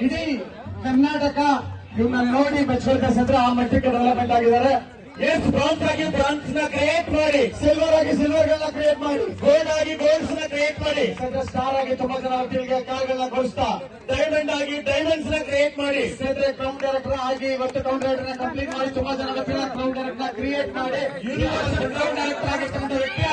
ಇಡೀ ಕರ್ನಾಟಕ ಇವ್ನ ನೋಡಿ ಮೆಚ್ಕೊಳ್ತಾರೆ. ಆ ಮಟ್ಟಕ್ಕೆ ಡೆವಲಪ್ಮೆಂಟ್ ಆಗಿದ್ದಾರೆ. ಬ್ರಾನ್ಸ್ ಆಗಿ ಬ್ರಾನ್ಸ್ ನ ಕ್ರಿಯೇಟ್ ಮಾಡಿ, ಸಿಲ್ವರ್ ಆಗಿ ಸಿಲ್ವರ್ ಗಳನ್ನ ಕ್ರಿಯೇಟ್ ಮಾಡಿ, ಗೋಲ್ಡ್ ಆಗಿ ಗೋಲ್ಡ್ಸ್ ನ ಕ್ರಿಯೇಟ್ ಮಾಡಿ, ಸ್ಟಾರ್ ಆಗಿ ತುಂಬಾ ಜನ ವಕೀಲರಿಗೆ ಕಾಲ್ಗಳನ್ನ ಕೊಡಿಸ್ತಾ, ಡೈಮಂಡ್ ಆಗಿ ಡೈಮಂಡ್ಸ್ ನ ಕ್ರಿಯೇಟ್ ಮಾಡಿ, ಕ್ರೌನ್ ಡೈರೆಕ್ಟರ್ ಆಗಿ ಇವತ್ತು ಕ್ರೌನ್ ಡೈರೆಕ್ಟರ್ ಕಂಪ್ಲೀಟ್ ಮಾಡಿ ತುಂಬಾ ಜನ ವಕೀಲ ಕ್ರೌನ್ ಡೈರೆಕ್ಟರ್ ಕ್ರಿಯೇಟ್ ಮಾಡಿ ಕ್ರೌನ್ ಡೈರೆಕ್ಟರ್ ಆಗಿರ್ತಕ್ಕಂಥ ವ್ಯಕ್ತಿ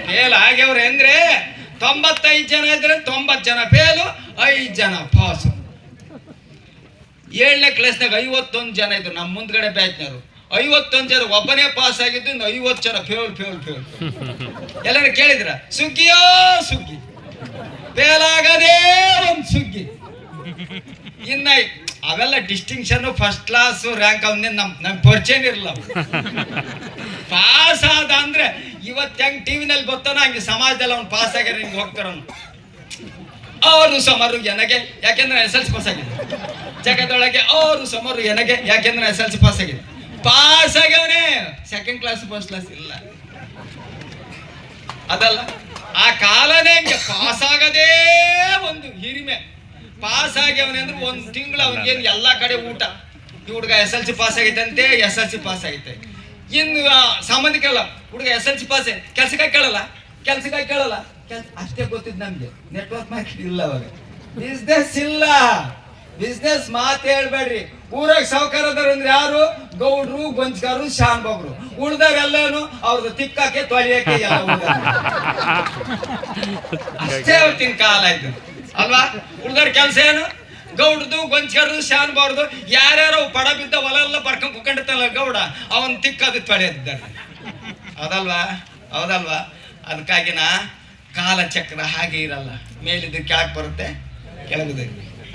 ಫೇಲ್ ಆಗ್ಯವ್ರೆ ಅಂದ್ರೆ 95 ಜನ ಇದ್ರೆ 90 ಜನ ಫೇಲು, 5 ಜನ ಪಾಸು. 7ನೇ ಕ್ಲಾಸ್ನಾಗ 51 ಜನ ಇದ್ರು ನಮ್ಮ ಮುಂದ್ಗಡೆ ಬ್ಯಾಚ್ನವರು. 51 ಜನ ಒಬ್ಬನೇ ಪಾಸ್ ಆಗಿದ್ದು, 50 ಜನ ಫೇಲ್ ಫೇಲ್ ಫೇಲ್. ಎಲ್ಲರೂ ಕೇಳಿದ್ರ ಸುಗ್ಗಿಯೋ ಸುಗ್ಗಿ, ಫೇಲ್ ಆಗದೇ ಒಂದು ಸುಗ್ಗಿ. ಇನ್ನ ಅವೆಲ್ಲ ಡಿಸ್ಟಿಂಕ್ಷನ್ ಫಸ್ಟ್ ಕ್ಲಾಸ್ ರ್ಯಾಂಕ್ ಅವನ್ನೇ ನಮ್ಗೆ ಪರಿಚಯ ಇರಲ್ಲ. ಪಾಸ್ ಆದ ಅಂದ್ರೆ ಇವತ್ತು ಹೆಂಗ್ ಟಿವಿನಲ್ಲಿ ಗೊತ್ತಾನ ಹಂಗೆ ಸಮಾಜದಲ್ಲಿ ಅವ್ನು ಪಾಸ್ ಆಗ್ಯಾರ ಹಿಂಗೆ ಹೋಗ್ತಾರ. ಅವರು ಸಮರು ಎನಗೆ ಯಾಕೆಂದ್ರೆ SLC ಪಾಸ್ ಆಗಿದೆ. ಜಗದೊಳಗೆ ಅವರು ಸಮರು ಎನಗೆ ಯಾಕೆಂದ್ರೆ SLC ಪಾಸ್ ಆಗಿದೆ. ಪಾಸ್ ಆಗ್ಯವನೇ, ಸೆಕೆಂಡ್ ಕ್ಲಾಸ್ ಫಸ್ಟ್ ಕ್ಲಾಸ್ ಇಲ್ಲ. ಅದಲ್ಲ, ಆ ಕಾಲನೇ ಹಂಗೆ ಪಾಸ್ ಆಗದೇ ಒಂದು ಹಿರಿಮೆ. ಪಾಸ್ ಆಗ್ಯವನೇ ಅಂದ್ರೆ 1 ತಿಂಗಳು ಅವ್ನಿಗೇನು ಎಲ್ಲಾ ಕಡೆ ಊಟ. ಈ ಹುಡುಗ SLC ಪಾಸ್ ಆಗೈತಂತೆ, SLC ಪಾಸ್ ಆಗೈತೆ. ಇನ್ನು ಸಂಬಂಧಿಕರಲ್ಲ, ಹುಡುಗ SLC ಪಾಸ್, ಕೆಲ್ಸಕ್ಕೆ ಕೇಳಲ್ಲ, ಕೆಲ್ಸಕ್ಕೆ ಕೇಳಲ್ಲ, ಅಷ್ಟೇ ಗೊತ್ತಿದ್ ನಮ್ಗೆ. ನೆಟ್ವರ್ಕ್ ಮಾರ್ಕೆಟ್ ಇಲ್ಲ ಅವಾಗ, ಬಿಸ್ನೆಸ್ ಇಲ್ಲ. ಬಿಸ್ನೆಸ್ ಮಾತು ಹೇಳ್ಬೇಡ್ರಿ. ಊರಾಗ ಸಾವುಕಾರದಾರ ಅಂದ್ರೆ ಯಾರು? ಗೌಡ್ರು, ಗೊಂಚಗಾರರು, ಶಾನ್ ಬಾಬ್ರು. ಉಳ್ದವ್ರೆಲ್ಲಾನು ಅವ್ರದ್ದು ತಿಕ್ಕಾಕೆ ತೊಳಿಯಕ್ಕೆ ಅಷ್ಟೇ ಅವತ್ತಿನ ಕಾಲ ಆಯ್ತು ಅಲ್ವಾ? ಉಳ್ದವ್ರ ಕೆಲ್ಸ ಏನು? ಗೌಡ್ದು, ಗೊಂಚಗಾರದು, ಶಾನ್ ಬಾರ್ದು. ಯಾರ್ಯಾರೋ ಪಡ ಬಿದ್ದ ಹೊಲ ಎಲ್ಲ ಬರ್ಕೊಂಡ್ ಕುಕೊಂಡಿರ್ತಲ್ಲ ಗೌಡ, ಅವನ್ ತಿಕ್ಕದು ತೊಳೆದಿದ್ದಾರೆ. ಹೌದಲ್ವಾ? ಹೌದಲ್ವಾ? ಅದಕ್ಕಾಗಿನ ಕಾಲಚಕ್ರ ಹಾಗೆ ಇರಲ್ಲ, ಮೇಲಿದ್ದು ಕೆಳಗೆ ಬರುತ್ತೆ, ಕೆಳಗಿದೆ.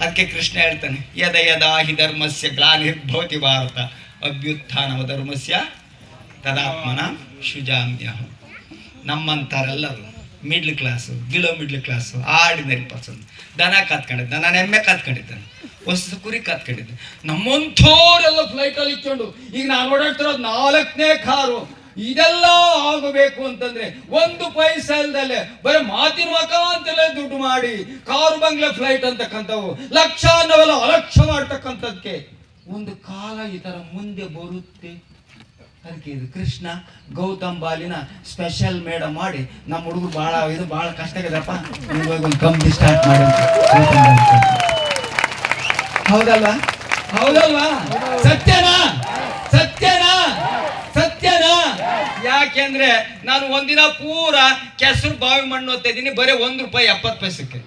ಅದಕ್ಕೆ ಕೃಷ್ಣ ಹೇಳ್ತಾನೆ, ಯದ ಯದಾ ಹಿ ಧರ್ಮಸ್ಯ ಗ್ಲಾನಿರ್ಭವತಿ ಭಾರತ ಅಭ್ಯುತ್ಥಾನವ ಧರ್ಮಸ್ಯ ತದಾತ್ಮನ ಶುಜಾಮ್ಯಹಂ. ನಮ್ಮಂತಾರೆಲ್ಲರೂ middle class, below middle class, ordinary person. ದನ ಕತ್ಕೊಂಡಿದ್ದ, ನಾನು ಎಮ್ಮೆ ಕತ್ಕೊಂಡಿದ್ದಾನೆ, ಹೊಸ ಕುರಿ ಕತ್ಕೊಂಡಿದ್ದೆ. ನಮ್ಮಂಥವರೆಲ್ಲ ಫ್ಲೈಟಲ್ಲಿ ಇಟ್ಕೊಂಡು ಈಗ ನಾನು ಓಡಾಡ್ತಿರೋದು 4ನೇ ಕಾರು. ಇದೆಲ್ಲ ಆಗಬೇಕು ಅಂತಂದ್ರೆ 1 ಪೈಸಾ ಇಲ್ದಲೆ ಬರೀ ಮಾತಿನ ಮಕ ಅಂತೆಲ್ಲ ದುಡ್ಡು ಮಾಡಿ ಕಾರು, ಬಂಗ್ಲೆ, ಫ್ಲೈಟ್ ಅಂತಕ್ಕಂಥವು ಲಕ್ಷ ಅನ್ನೋವೆಲ್ಲ ಅಲಕ್ಷ್ಯ ಮಾಡ್ತಕ್ಕಂಥದ್ಕೆ ಒಂದು ಕಾಲ ಈ ತರ ಮುಂದೆ ಬರುತ್ತೆ. ಅದಕ್ಕೆ ಇದು ಕೃಷ್ಣ ಗೌತಮ್ ಬಾಲಿನ ಸ್ಪೆಷಲ್ ಮೇಡ ಮಾಡಿ ನಮ್ಮ ಹುಡುಗರು ಬಹಳ ಕಷ್ಟ ಆಗಿದಪ್ಪ, ನೀವು ಹೋಗಿ ಒಂದು ಕಂಪ್ನಿ ಸ್ಟಾರ್ಟ್ ಮಾಡಿ ಅಂತ ಗೌತಮ್ ಬಾಲಿ ಕೇಳ್ತಾರೆ. ಹೌದಲ್ವಾ? ಹೌದಲ್ವಾ? ಸತ್ಯನಾ? ಸತ್ಯನಾ? ಸತ್ಯನಾ? ಯಾಕೆಂದ್ರೆ ನಾನು ಒಂದಿನ ಪೂರ ಕೆಸರು ಬಾವಿ ಮಣ್ಣು ಓದ್ತಾ ಇದ್ದೀನಿ, ಬರೀ ₹1.70.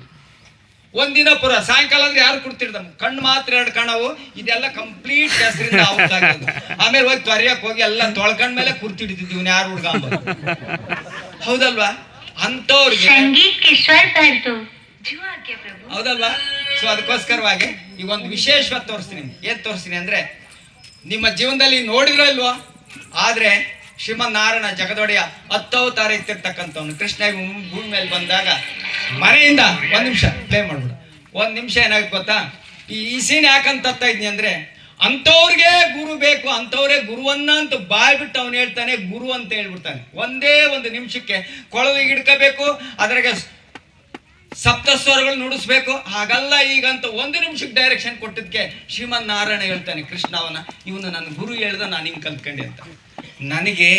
ಒಂದಿನ ಪೂರ ಸಾಯಂಕಾಲ ಅಂದ್ರೆ ಯಾರು ಕೊಡ್ತಿರ್ತ ಕಣ್ಣು ಮಾತ್ರ 2 ಕಣವು, ಇದೆಲ್ಲ ಕಂಪ್ಲೀಟ್ ಕೆಸರಿಂದ ಆಮೇಲೆ ಹೋಗಿ ತೊರೆಯಕ್ಕೆ ಹೋಗಿ ಎಲ್ಲ ತೊಳ್ಕೊಂಡ್ಮೇಲೆ ಕುರ್ತಿಡ್ತಿದ್ವಿ ಯಾರು ಹುಡುಗ. ಹೌದಲ್ವಾ? ಅಂತವ್ರಿಗೆ ಹೌದಲ್ವಾ? ಸೊ ಅದಕ್ಕೋಸ್ಕರವಾಗಿ ಈಗ ಒಂದು ವಿಶೇಷವಾಗಿ ತೋರಿಸ್ತೀನಿ. ಏನ್ ತೋರಿಸ್ತೀನಿ ಅಂದ್ರೆ, ನಿಮ್ಮ ಜೀವನದಲ್ಲಿ ನೋಡಿದ್ರೋ ಇಲ್ವೋ, ಆದ್ರೆ ಶ್ರೀಮನ್ ನಾರಾಯಣ ಜಗದೊಡೆಯ 10 ಅವತಾರ ಎತ್ತಿರ್ತಕ್ಕಂಥವ್ನು ಕೃಷ್ಣ ಭೂಮಿ ಮೇಲೆ ಬಂದಾಗ ಮನೆಯಿಂದ ಒಂದ್ ನಿಮಿಷ ಪ್ಲೇ ಮಾಡ್ಬಿಡು. ಒಂದ್ ನಿಮಿಷ ಏನಾಗುತ್ತೆ ಗೊತ್ತಾ, ಈ ಸೀನ್ ಯಾಕಂತ ಇದ್ನಿ ಅಂದ್ರೆ, ಅಂತವ್ರಿಗೆ ಗುರು ಬೇಕು, ಅಂತವ್ರೆ ಗುರುವನ್ನ ಅಂತ ಬಾಯ್ ಬಿಟ್ಟು ಅವನು ಹೇಳ್ತಾನೆ, ಗುರು ಅಂತ ಹೇಳ್ಬಿಡ್ತಾನೆ. ಒಂದೇ ಒಂದು ನಿಮಿಷಕ್ಕೆ ಕೊಳವಿಗೆ ಹಿಡ್ಕೋಬೇಕು, ಅದ್ರಾಗೆ ಸಪ್ತಸ್ವರಗಳು ನುಡಿಸ್ಬೇಕು. ಹಾಗಲ್ಲ ಈಗಂತ 1 ನಿಮಿಷಕ್ಕೆ ಡೈರೆಕ್ಷನ್ ಕೊಟ್ಟಿದ್ಕೆ ಶ್ರೀಮನ್ ನಾರಾಯಣ ಹೇಳ್ತಾನೆ ಕೃಷ್ಣ ಇವನು ನನ್ನ ಗುರು ಹೇಳ್ದ ನಾನು ಹಿಂಗ್ ಕಲ್ತ್ಕೊಂಡೆ ಅಂತ. ನನಗೆ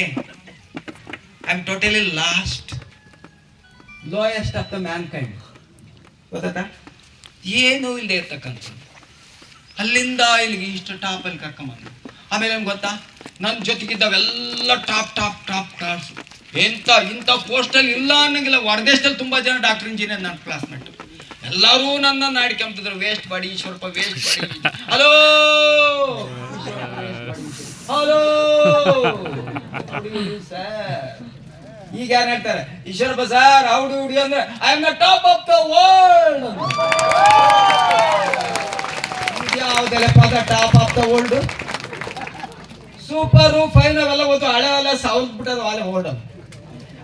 I am totally last, lowest of the man kind. ಗೊತ್ತಾ? ಏನೂ ಇಲ್ಲದೆ ಇರ್ತಕ್ಕಂಥ ಅಲ್ಲಿಂದ ಇಲ್ಲಿಗೆ ಇಷ್ಟು ಟಾಪಲ್ಲಿ ಕರ್ಕೊಂಬಂದು, ಆಮೇಲೆ ನಮ್ಗೆ ಗೊತ್ತಾ, ನನ್ನ ಜೊತೆಗಿದ್ದಾವೆಲ್ಲ ಟಾಪ್ಸ್ ಇಂಥ ಪೋಸ್ಟಲ್ಲಿ ಇಲ್ಲ ಅನ್ನಂಗಿಲ್ಲ. ಹೊರದೇಶದಲ್ಲಿ ತುಂಬಾ ಜನ ಡಾಕ್ಟರ್ ಇಂಜಿನಿಯರ್ ನನ್ನ ಕ್ಲಾಸ್ಮೇಟ್ ಎಲ್ಲರೂ ನನ್ನ ನಾಡಿಕೊಂತಿದ್ರು, waste body Eshwarappa, waste body. Hello hello sir, ಈಗ ಯಾರು ಹೇಳ್ತಾರೆ ಈಶ್ವರಪ್ಪ ಸರ್ ಹೌಡು ಹುಡಿ ಅಂದ್ರೆ I am the top of the world. ಯಾವ್ದೆಲ್ಲ ಪದ top of the world? Super fine ಅವೆಲ್ಲ ಓದು ಹಳೆವೆಲ್ಲ ಸಾವ್ದು ಬಿಟ್ಟದ ಅಲೆ old.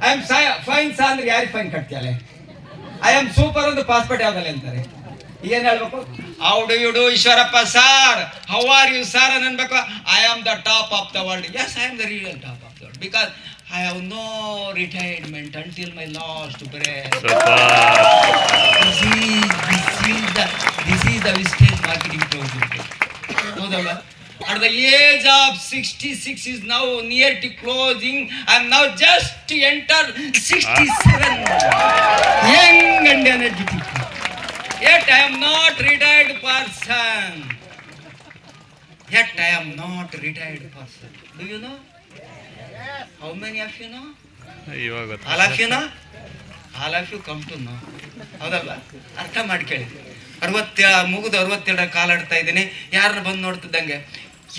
I am fine sir ಅಂದ್ರೆ ಯಾರಿಗೆ ಫೈನ್ ಕಟ್ತೀಯಲ್ಲ? ಐ ಆಮ್ ಸೂಪರ್ ಅಂದ್ರೆ ಪಾಸ್ಪೋರ್ಟ್ ಯಾವ್ದಲ್ಲ ಅಂತಾರೆ. ಏನ್ ಹೇಳ್ಬೇಕು? How do you do Eshwarappa sir, how are you sir ಅನ್ಬೇಕು. I am the top of the world. Yes, I am the real top of the world because I have no retirement until my last breath. This is the wastage marketing project. ಹೌದಲ್ಲ? At the age of 66 is now near to closing. I am now just to enter 67. Young and energetic. Yet I am not retired person. Do you know? How many of you know? All of you know? All of you come to know. ಹೌದಲ್ಲ? ಅರ್ಥ ಮಾಡ್ಕೊಳ್ಳಿ. 62 ಕಾಲಾಡ್ತಾ ಇದ್ದೀನಿ, ಯಾರನ್ನ ಬಂದು ನೋಡ್ತಿದ್ದಂಗೆ.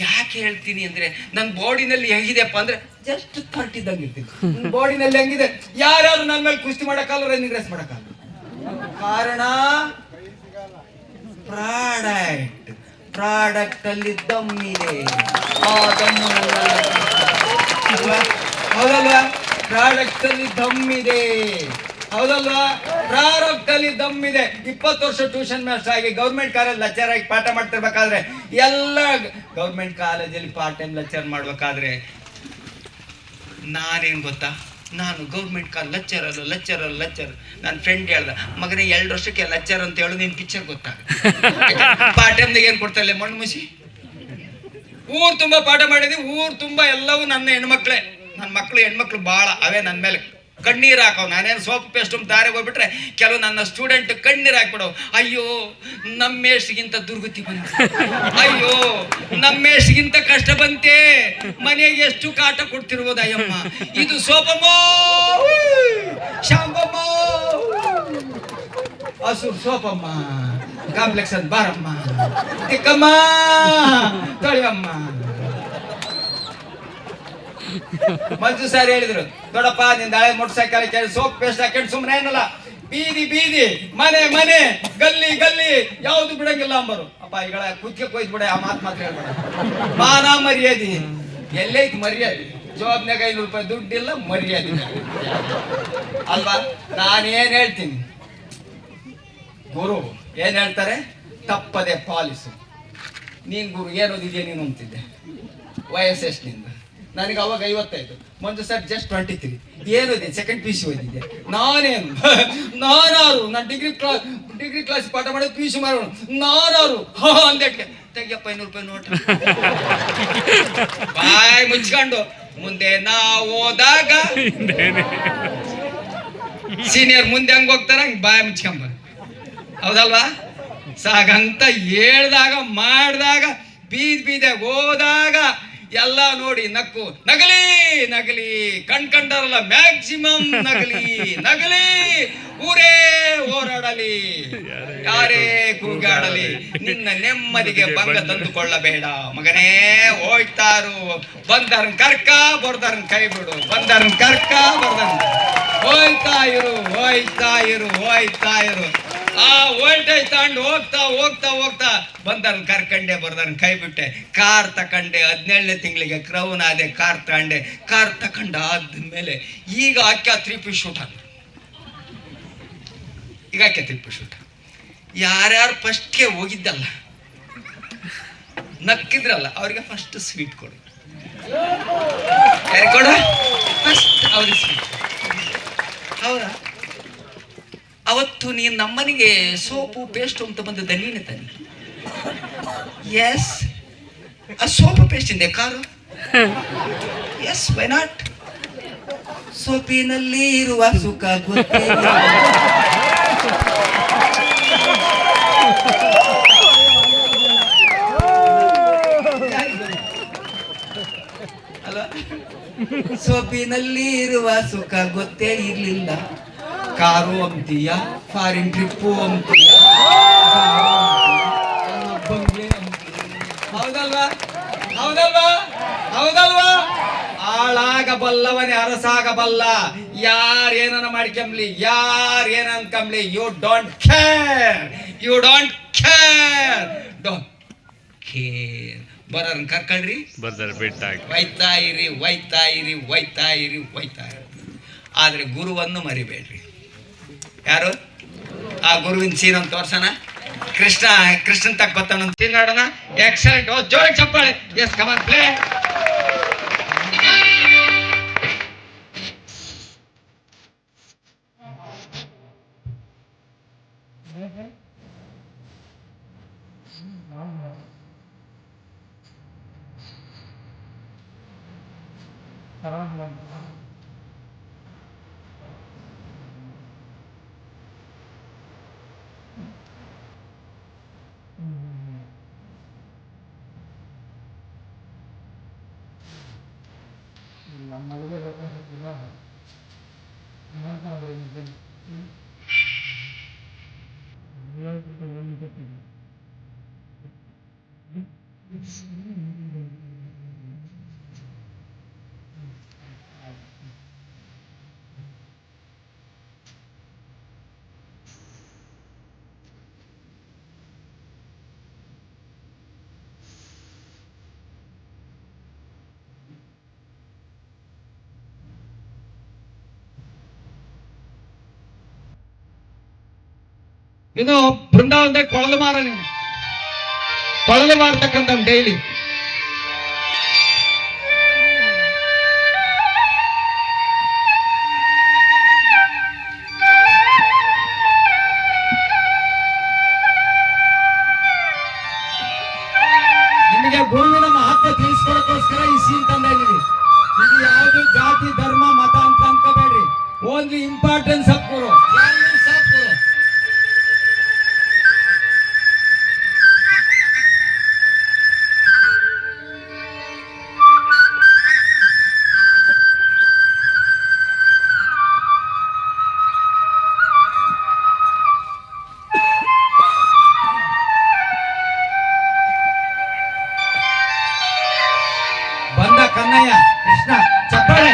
ಯಾಕೆ ಹೇಳ್ತೀನಿ ಅಂದ್ರೆ, ನನ್ನ ಬಾಡಿನಲ್ಲಿ ಹೆಂಗಿದೆಪ್ಪ ಅಂದ್ರೆ ಜಸ್ಟ್ 30 ಇದ್ದಂಗೆ ಇರ್ತೀನಿ. ಬಾಡಿನಲ್ಲಿ ಹೆಂಗಿದೆ, ಯಾರ್ಯಾರು ನನ್ನ ಮೇಲೆ ಕುಸ್ತಿ ಮಾಡಕ್ಕಲ್ಲ, ರನ್ನಿಂಗ್ ರೇಸ್ ಮಾಡಕ್ಕಲ್ಲ. ಕಾರಣ ಪ್ರಾಡಕ್ಟ್ ಅಲ್ಲಿ ದಮ್ಮಿದೆ. ಆ ದಮ್ಮು ಹೌದಲ್ವಾ? ಪ್ರಾಡಕ್ಟ್ ಅಲ್ಲಿ ದಮ್ಮಿದೆ. ಹೌದಲ್ವಾ? ಪ್ರಾಡಕ್ಟ್ ಅಲ್ಲಿ ದಮ್ಮಿದೆ. 20 ವರ್ಷ ಟ್ಯೂಷನ್ ಮಾಸ್ಟರ್ ಆಗಿ ಗೌರ್ಮೆಂಟ್ ಕಾಲೇಜ್ ಲೆಕ್ಚರ್ ಆಗಿ ಪಾಠ ಮಾಡ್ತಿರ್ಬೇಕಾದ್ರೆ, ಎಲ್ಲ ಗೌರ್ಮೆಂಟ್ ಕಾಲೇಜಲ್ಲಿ ಪಾರ್ಟ್ ಟೈಮ್ ಲೆಕ್ಚರ್ ಮಾಡ್ಬೇಕಾದ್ರೆ ನಾನೇನ್ ಗೊತ್ತಾ, ನಾನು ಗೌರ್ಮೆಂಟ್ ಲೆಕ್ಚರ್. ನನ್ನ ಫ್ರೆಂಡ್ ಹೇಳ್ದ, ಮಗನೇ 2 ವರ್ಷಕ್ಕೆ ಲೆಕ್ಚರ್ ಅಂತ ಹೇಳು, ನೀನ್ ಪಿಕ್ಚರ್ ಗೊತ್ತಾಗ. ಪಾರ್ಟ್ ಟೈಮ್ದಾಗ ಏನ್ ಕೊಡ್ತಾಯಿಲ್ಲ, ಮಣ್ಣು ಮುಸಿ. ಊರ್ ತುಂಬಾ ಪಾಠ ಮಾಡಿದ್ವಿ, ಊರ್ ತುಂಬಾ ಎಲ್ಲವೂ ನನ್ನ ಹೆಣ್ಮಕ್ಳೇ. ನನ್ನ ಹೆಣ್ಮಕ್ಳು ಭಾಳ ಅವೇ ನನ್ನ ಮೇಲೆ ಕಣ್ಣೀರು ಹಾಕವ್. ನಾನೇನು ಸೋಪ್ ಪೇಸ್ಟ್ ದಾರಿಗೆ ಹೋಗ್ಬಿಟ್ರೆ ಕೆಲವು ನನ್ನ ಸ್ಟೂಡೆಂಟ್ ಕಣ್ಣೀರು ಹಾಕ್ಬಿಡವು. ಅಯ್ಯೋ ನಮ್ಮೇಷ್ಗಿಂತ ದುರ್ಗತಿ ಬಂತೆ, ಅಯ್ಯೋ ನಮ್ಮೇಷ್ಗಿಂತ ಕಷ್ಟ ಬಂತೆ, ಮನೆಗೆ ಎಷ್ಟು ಕಾಟ ಕೊಡ್ತಿರ್ಬೋದು ಅಯ್ಯಮ್ಮ. ಇದು ಸೋಪಮ್ಮ, ಶಾಂಪಮ್ಮ, ಹಸುರು ಸೋಪಮ್ಮ, ಕಾಂಪ್ಲೆಕ್ಸ್ ಅಂತ ಬಾರಮ್ಮ, ತಿಕ್ಕಮ್ಮ, ತೊಳೆಯಮ್ಮ. ಮಂಜು ಸಾರ್ ಹೇಳಿದ್ರು, ದೊಡ್ಡಪ್ಪ ನಿಂದ ಹಳೆ ಮೋಟರ್ ಸೈಕಲ್ ಸೋಪ್ ಪೇಸ್ಟ್ ಹಾಕೊಂಡು ಸುಮ್ಮನೆ ಏನಲ್ಲ, ಬೀದಿ ಮನೆ ಗಲ್ಲಿ ಯಾವ್ದು ಬಿಡಂಗಿಲ್ಲ ಅಂಬರು. ಅಪ್ಪ ಈಗ ಕುದ್ಕೆ ಕೊಯ್ದು ಬಿಡ, ಆ ಮಾತು ಹೇಳ್ಬೇಡ. ಮಾನ ಮರ್ಯಾದೆ ಎಲ್ಲೈತಿ? ಮರ್ಯಾದೆ ಜವಾಬ್ನಾಗ 500 ರೂಪಾಯಿ ದುಡ್ಡಿಲ್ಲ, ಮರ್ಯಾದೆ ಅಲ್ವಾ? ನಾನೇನ್ ಹೇಳ್ತೀನಿ, ಗುರು ಏನ್ ಹೇಳ್ತಾರೆ, ತಪ್ಪದೆ ಪಾಲಿಸು. ನೀನ್ ಗುರು ಏನು ಓದಿದ್ಯಾ ನೀನು ಅಂತಿದ್ದೆ, ವಯಸ್ಸು ಎಷ್ಟು ನಿಂದ? ನನಗೆ ಅವಾಗ 55. ಮಂಜು ಸರ್ ಜಸ್ಟ್ 23. ಏನಿದೆ, ಸೆಕೆಂಡ್ PUC ಓದಿದ್ದೆ. ನಾನೇನು ನಾನು ಡಿಗ್ರಿ ಕ್ಲಾಸ್ ಪಾಠ ಮಾಡೋದು PUC ಮಾಡೋಣ. 4 ಅಂದಕ್ಕೆ ತೆಗಿಯಪ್ಪ 500 ರೂಪಾಯಿ ನೋಟ್. ಬಾಯ್ ಮುಚ್ಕೊಂಡು ಮುಂದೆ ನಾವು ಹೋದಾಗ ಸೀನಿಯರ್ ಮುಂದೆ ಹಂಗ ಹೋಗ್ತಾರ ಹಂಗ ಬಾಯ್ ಮುಚ್ಕೊಂಬ. ಹೌದಲ್ವಾ? ಸಾಗಂತ ಹೇಳ್ದಾಗ ಮಾಡಿದಾಗ ಬೀದಿಯಾಗ ಹೋದಾಗ ಎಲ್ಲ ನೋಡಿ ನಕ್ಕು ನಗಲಿ ನಗಲಿ ಕಂಡರಲ್ಲ ಮ್ಯಾಕ್ಸಿಮಮ್ ನಗಲಿ ನಗಲಿ ಊರೇ ಹೋರಾಡಲಿ ಯಾರೇ ಕೂಗಾಡಲಿ ನಿನ್ನ ನೆಮ್ಮದಿಗೆ ಭಂಗ ತಂದುಕೊಳ್ಳಬೇಡ ಮಗನೇ. ಹೋಯ್ತಾರು ಬಂದರ್ನ್ ಕರ್ಕ ಬರ್ದರ್ನ್ ಕೈ ಬಿಡು, ಬಂದರ್ನ್ ಕರ್ಕ ಬರ್ದರ್ನ್ ಹೋಯ್ತಾ ಇರು ಹೋಯ್ತಾ ಇರು ಹೋಯ್ತಾ ಇರು. ಆ ವೋಲ್ಟೇಜ್ ತಗೊಂಡು ಹೋಗ್ತಾ ಹೋಗ್ತಾ ಹೋಗ್ತಾ ಬಂದರ್ನ ಕರ್ಕಂಡೆ ಬರ್ದರ್ನ ಕೈ ಬಿಟ್ಟೆ. ಕಾರ್ ತಕೊಂಡೆ 17ನೇ ತಿಂಗಳಿಗೆ ಕ್ರೌನ್ ಆದೆ. ಕಾರ್ ತಕೊಂಡ ಆದ್ಮೇಲೆ ಈಗ ಆಕೆ 3 ಪೀಸ್ ಶೂಟ್ ಅಂದ್ರು. ಈಗ ಆಕೆ 3 ಪೀಸ್ ಶೂಟ್. ಯಾರ್ಯಾರು ಫಸ್ಟ್ಗೆ ಹೋಗಿದ್ದಲ್ಲ ನಕ್ಕಿದ್ರಲ್ಲ ಅವ್ರಿಗೆ ಫಸ್ಟ್ ಸ್ವೀಟ್ ಕೊಡು. ಯಾರು ಕೊಡು? ಫಸ್ಟ್ ಅವ್ರಿಗೆ ಸ್ವೀಟ್. ಹೌದಾ? ಅವತ್ತು ನೀನು ನಮ್ಮನಿಗೆ ಸೋಪು ಪೇಸ್ಟ್ ಅಂತ ಬಂದದ್ದ ನೀನೆ ತಾನೆ? ಎಸ್, ಆ ಸೋಪು ಪೇಸ್ಟ್ ಇಂದೆ ಕಾರು. Yes, why not? ಸೋಪಿನಲ್ಲಿ ಇರುವ ಸುಖ ಗೊತ್ತಿಲ್ಲ. ಅಲ್ವಾ? ಸೋಪಿನಲ್ಲಿ ಇರುವ ಸುಖ ಗೊತ್ತೇ ಇರ್ಲಿಲ್ಲ. ಕಾರು ಅಂತೀಯ, ಫಾರಿನ್ ಟ್ರಿಪ್ಪು ಅಂತೀಯ, ಬಂಗ್ಲೆ ಅಂತೀಯ. ಹೌದಲ್ವಾ? ಹೌದಲ್ವಾ? ಹೌದಲ್ವಾ? ಆಳಾಗಬಲ್ಲವನೇ ಅರಸಾಗಬಲ್ಲ. ಯಾರೇನ ಮಾಡ್ಕೊಂಬ್ಲಿ, ಯಾರೇನ ಅನ್ಕೊಂಬ್ಲಿ, you don't care, you don't care, don't care. ಬರೋರ್ನ ಕರ್ಕೊಳ್ರಿ, ಬರ್ತಾರೆ ಬಿಟ್ಟ ಒಯ್ತಾ ಇರಿ ಒಯ್ತಾ ಇರಿ ಒಯ್ತಾ ಇರಿ ಒಯ್ತಾ ಇರಿ. ಆದ್ರೆ ಗುರುವನ್ನು ಮರಿಬೇಡ್ರಿ. ಯಾರು ಆ ಗುರುವಿನ ಸೀನ್ ಅಂತ ತೋರ್ಸೋಣ. ಕೃಷ್ಣನ್ ತಕ್ಕ ಬರ್ತಾನ ಸೀನ್ ನೋಡೋಣ. ಎಕ್ಸಲೆಂಟ್, ಜೋರಾಗಿ ಚಪ್ಪಾಳೆ. Yes, come on, play. ಇದು ಬೃಂದಾವನದಾಗ ಕೊಳಲು ಮಾರ, ಕೊಳಲು ಮಾಡ್ತಕ್ಕಂಥ ಡೈಲಿ. ನಿಮಗೆ ಗುರುವಿನ ಮಹತ್ವ ತಿಳಿಸ್ಕೊಳಕ್ಕೋಸ್ಕರ ಈ ಸೀನ್ ತಂದಿದ್ದೀವಿ. ಇದು ಯಾವುದು ಜಾತಿ ಧರ್ಮ ಮತ ಅಂತ ಅನ್ಕೋಬೇಡ್ರಿ. ಓನ್ಲಿ ಇಂಪಾರ್ಟೆನ್ಸ್ ಆಫ್ ಗುರು. ಬಂದ ಕನ್ನಯ್ಯ ಕೃಷ್ಣ ಚಪ್ಪಾಳೆ.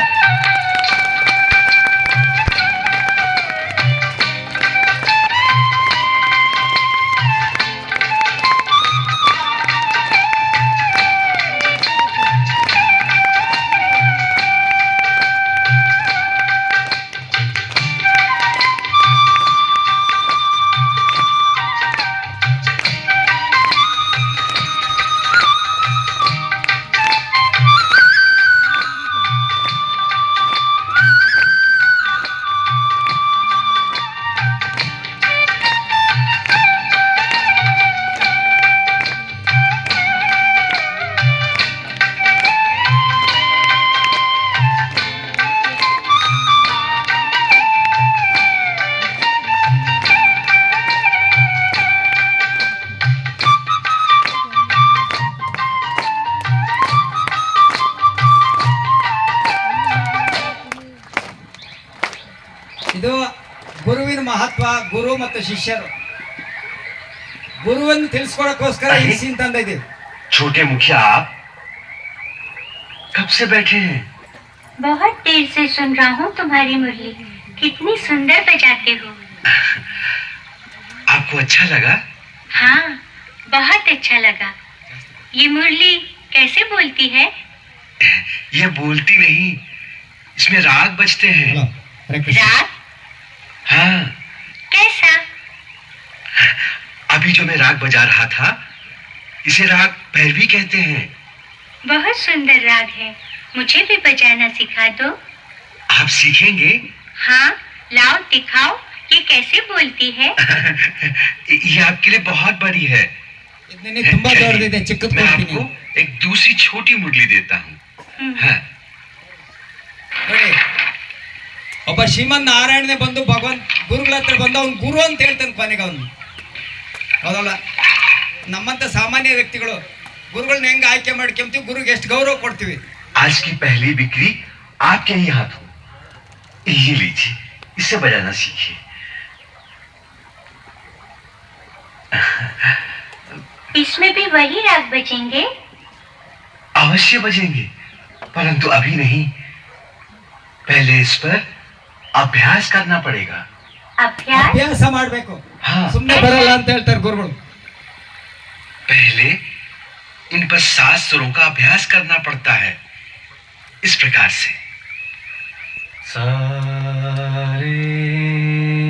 ಮಹತ್ವ ಗುರು ಮತ್ತು ಶಿಷ್ಯರು. ಗುರುವನ್ನು ತಿಳಿಸ್ಕೊಡಕ್ಕೋಸ್ಕರ ಈ ಸೀನ್ ತಂದಿದ್ದೀವಿ. छोटे मुखिया आप कब से बैठे हैं? बहुत देर से सुन रहा हूँ तुम्हारी मुरली, कितनी सुंदर बजाते हो। आपको अच्छा लगा? हाँ, बहुत अच्छा लगा। ये मुरली कैसे बोलती है? ये बोलती नहीं, इसमें राग बजते हैं। राग? हाँ, कैसा? अभी जो मैं राग बजा रहा था इसे राग भैरवी कहते हैं। बहुत सुंदर राग है, मुझे भी बजाना सिखा दो। आप सीखेंगे? हाँ, लाओ दिखाओ, ये कैसे बोलती है? ये आपके लिए बहुत बड़ी है। ಇದನ್ನೇ ತುಂಬಾ ದೊಡ್ಡದಿದೆ, ಚಿಕ್ಕದು मैं ಕೊಡ್ತೀನಿ. आपको एक दूसरी छोटी मुरली देता हूँ। हाँ, ನೋಡಿ, ಒಬ್ಬ ಶ್ರೀಮನ್ ನಾರಾಯಣನೇ ಬಂದು ಭಗವಂತ ಗುರುಗಳ ಹತ್ರ ಬಂದು ಅವ್ನು ಗುರು ಅಂತ ಹೇಳ್ತಾನೆ ಕೊನೆಗೆ ಅವನು. ಹೌದಲ್ಲ? ನಮ್ಮಂತ ಸಾಮಾನ್ಯ ವ್ಯಕ್ತಿಗಳು ಗುರುಗಳನ್ನ ಹೆಂಗ್ ಆಯ್ಕೆ ಮಾಡ್ಕೊಂತೀವಿ, ಗುರುಗೆ ಎಷ್ಟು ಗೌರವ ಕೊಡ್ತೀವಿ. आज की पहली बिक्री आपके ही हाथों। ये लीजिए, इससे बजाना सीखिए। इसमें भी वही राग बजेंगे? अवश्य बजेंगे, परंतु अभी नहीं। पहले इस पर अभ्यास करना पड़ेगा। अभ्यास? ಅಭ್ಯಾಸ ಮಾಡ್ಬೇಕು, हाँ, ಸುಮ್ಮನೆ ಬರಲ್ಲ ಅಂತ ಹೇಳ್ತಾರೆ गुरुಗಳು. पहले इन पर 7 सुरों का अभ्यास करना पड़ता है। इस प्रकार से सा रे